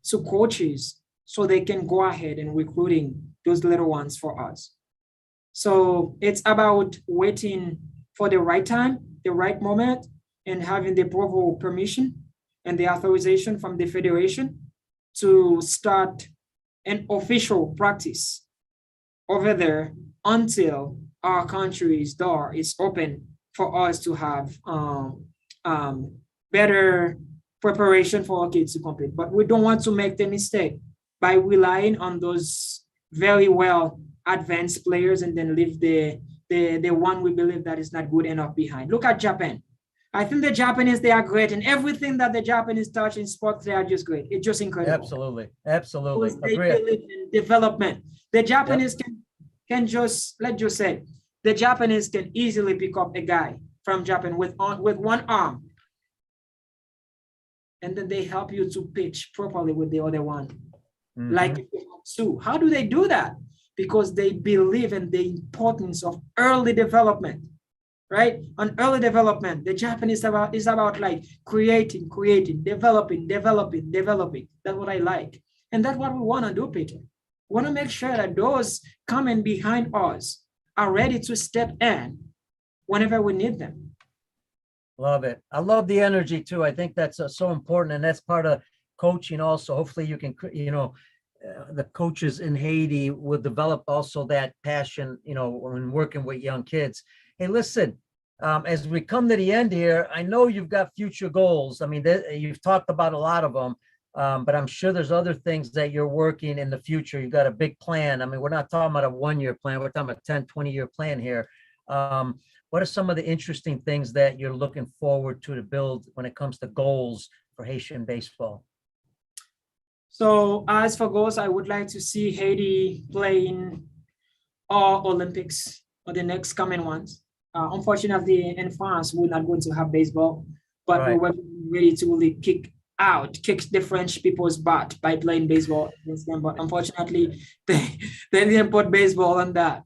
to coaches, so they can go ahead and recruiting those little ones for us. So it's about waiting for the right time, the right moment, and having the proper permission and the authorization from the federation to start an official practice over there until our country's door is open for us to have better preparation for our kids to compete. But we don't want to make the mistake by relying on those very well advanced players and then leave the one we believe that is not good enough behind. Look at Japan. I think the Japanese, they are great, and everything that the Japanese touch in sports, they are just great. It's just incredible. Absolutely. They believe in development. The Japanese can just, let's just say, the Japanese can easily pick up a guy from Japan with one arm, and then they help you to pitch properly with the other one. Like Sue. How do they do that? Because they believe in the importance of early development. Right? On early development, the Japanese is about like creating, developing. That's what I like. And that's what we want to do, Peter. We want to make sure that those coming behind us are ready to step in whenever we need them. Love it. I love the energy too. I think that's so important. And that's part of coaching also. Hopefully you can, the coaches in Haiti will develop also that passion, when working with young kids. Hey, listen, as we come to the end here, I know you've got future goals. I mean, you've talked about a lot of them, but I'm sure there's other things that you're working in the future. You've got a big plan. I mean, we're not talking about a 1-year plan. We're talking about a 10, 20-year plan here. What are some of the interesting things that you're looking forward to build when it comes to goals for Haitian baseball? So as for goals, I would like to see Haiti playing all Olympics or the next coming ones. Unfortunately, in France, we're not going to have baseball, but Right. we're ready to really kick the French people's butt by playing baseball against them. But unfortunately, they didn't put baseball on that.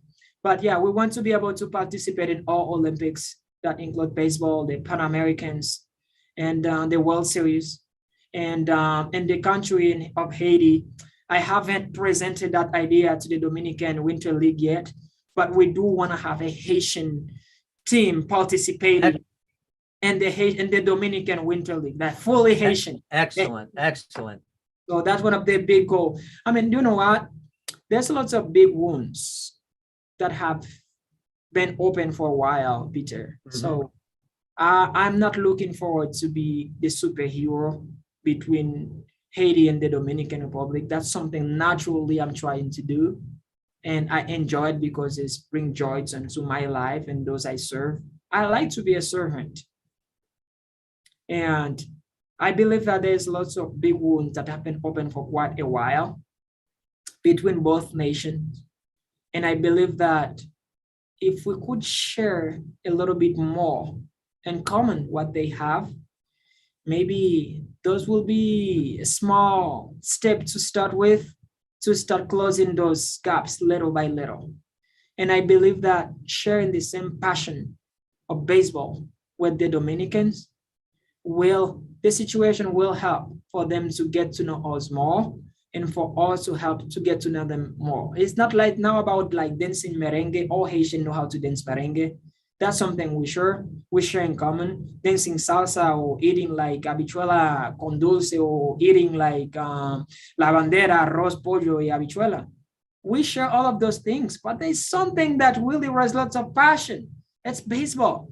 But yeah, we want to be able to participate in all Olympics that include baseball, the Pan Americans, and the World Series. And in the country of Haiti, I haven't presented that idea to the Dominican Winter League yet, but we do want to have a Haitian team participating in the Dominican Winter League, that fully Haitian. Excellent, excellent. So that's one of the big goals. I mean, you know what? There's lots of big wounds that have been open for a while, Peter. Mm-hmm. So I'm not looking forward to be the superhero between Haiti and the Dominican Republic. That's something naturally I'm trying to do. And I enjoy it because it's bring joy into my life and those I serve. I like to be a servant. And I believe that there's lots of big wounds that have been open for quite a while between both nations. And I believe that if we could share a little bit more in common what they have, maybe those will be a small step to start with, to start closing those gaps little by little. And I believe that sharing the same passion of baseball with the Dominicans the situation will help for them to get to know us more and for us to help to get to know them more. It's not like now about like dancing merengue. All Haitian know how to dance merengue. That's something we share in common. Dancing salsa or eating like habichuela con dulce or eating like la bandera, arroz, pollo y habichuela. We share all of those things, but there's something that really has lots of passion. It's baseball.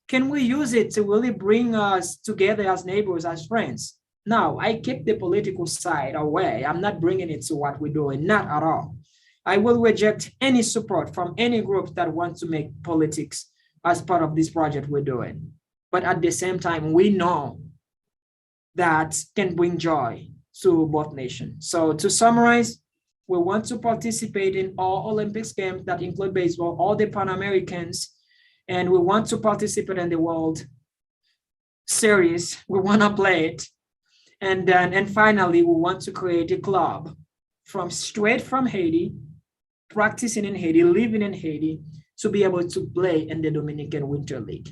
Can we use it to really bring us together as neighbors, as friends? Now, I keep the political side away. I'm not bringing it to what we're doing, not at all. I will reject any support from any group that wants to make politics as part of this project we're doing. But at the same time, we know that can bring joy to both nations. So to summarize, we want to participate in all Olympics games that include baseball, all the Pan Americans, and we want to participate in the World Series. We want to play it. And finally, we want to create a club straight from Haiti, practicing in Haiti, living in Haiti, to be able to play in the Dominican Winter League.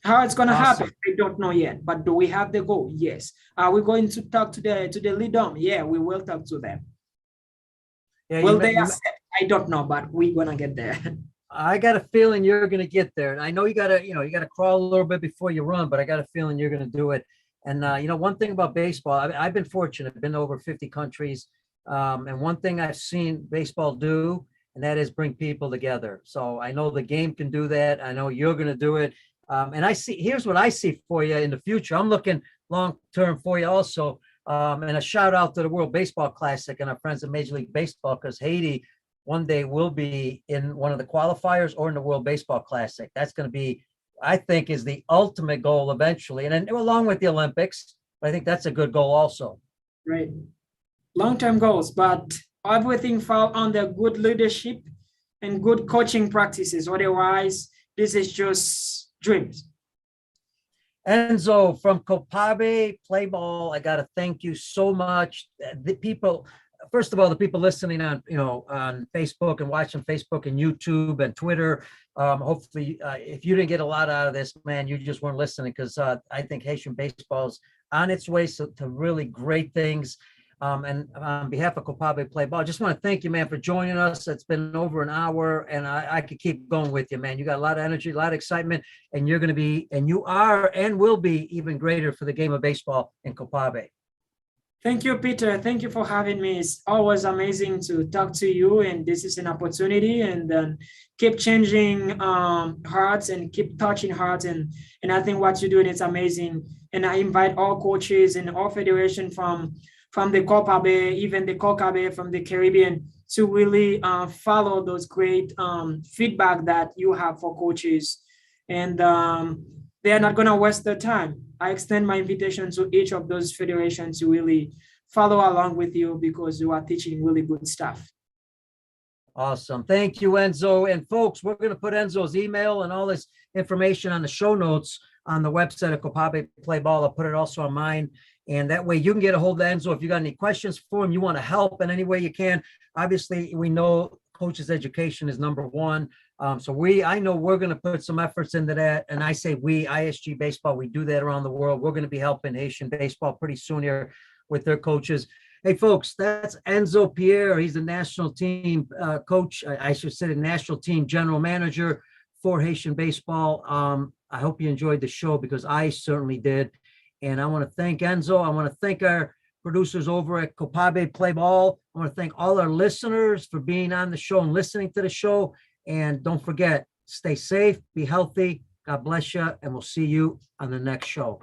How it's going to happen, I don't know yet. But do we have the goal? Yes. Are we going to talk to the lead-on? Yeah, we will talk to them. Yeah, will they accept? I don't know, but we're going to get there. I got a feeling you're going to get there. And I know you got to crawl a little bit before you run, but I got a feeling you're going to do it. And, one thing about baseball, I've been fortunate. I've been to over 50 countries. And one thing I've seen baseball do, and that is bring people together. So I know the game can do that. I know you're going to do it. And here's what I see for you in the future. I'm looking long-term for you also. And a shout out to the World Baseball Classic and our friends at Major League Baseball, because Haiti one day will be in one of the qualifiers or in the World Baseball Classic. That's going to be, I think, is the ultimate goal eventually. And then along with the Olympics, but I think that's a good goal also. Right. Long-term goals, but everything fall under good leadership and good coaching practices. Otherwise, this is just dreams. Enzo from Copabe Play Ball, I got to thank you so much. The people, first of all, the people listening on, on Facebook and watching Facebook and YouTube and Twitter. Hopefully, if you didn't get a lot out of this, man, you just weren't listening, because I think Haitian baseball is on its way to really great things. And on behalf of Copabe Play Ball, I just want to thank you, man, for joining us. It's been over an hour, and I could keep going with you, man. You got a lot of energy, a lot of excitement, and you're going to be, and you are, and will be even greater for the game of baseball in Copabe. Thank you, Peter. Thank you for having me. It's always amazing to talk to you, and this is an opportunity. And then keep changing hearts and keep touching hearts. And I think what you're doing is amazing. And I invite all coaches and all federation from the Copa Bay, even the Coca Bay from the Caribbean, to really follow those great feedback that you have for coaches. And they are not going to waste their time. I extend my invitation to each of those federations to really follow along with you because you are teaching really good stuff. Awesome. Thank you, Enzo. And folks, we're going to put Enzo's email and all this information on the show notes on the website of Copabe Play Ball. I'll put it also on mine. And that way you can get a hold of Enzo if you got any questions for him, you want to help in any way you can. Obviously, we know coaches' education is number one. So I know we're going to put some efforts into that. And I say we, ISG Baseball, we do that around the world. We're going to be helping Haitian baseball pretty soon here with their coaches. Hey, folks, that's Enzo Pierre. He's the national team coach. I should say the national team general manager for Haitian baseball. I hope you enjoyed the show because I certainly did. And I want to thank Enzo. I want to thank our producers over at Copabe Play Ball. I want to thank all our listeners for being on the show and listening to the show. And don't forget, stay safe, be healthy. God bless you. And we'll see you on the next show.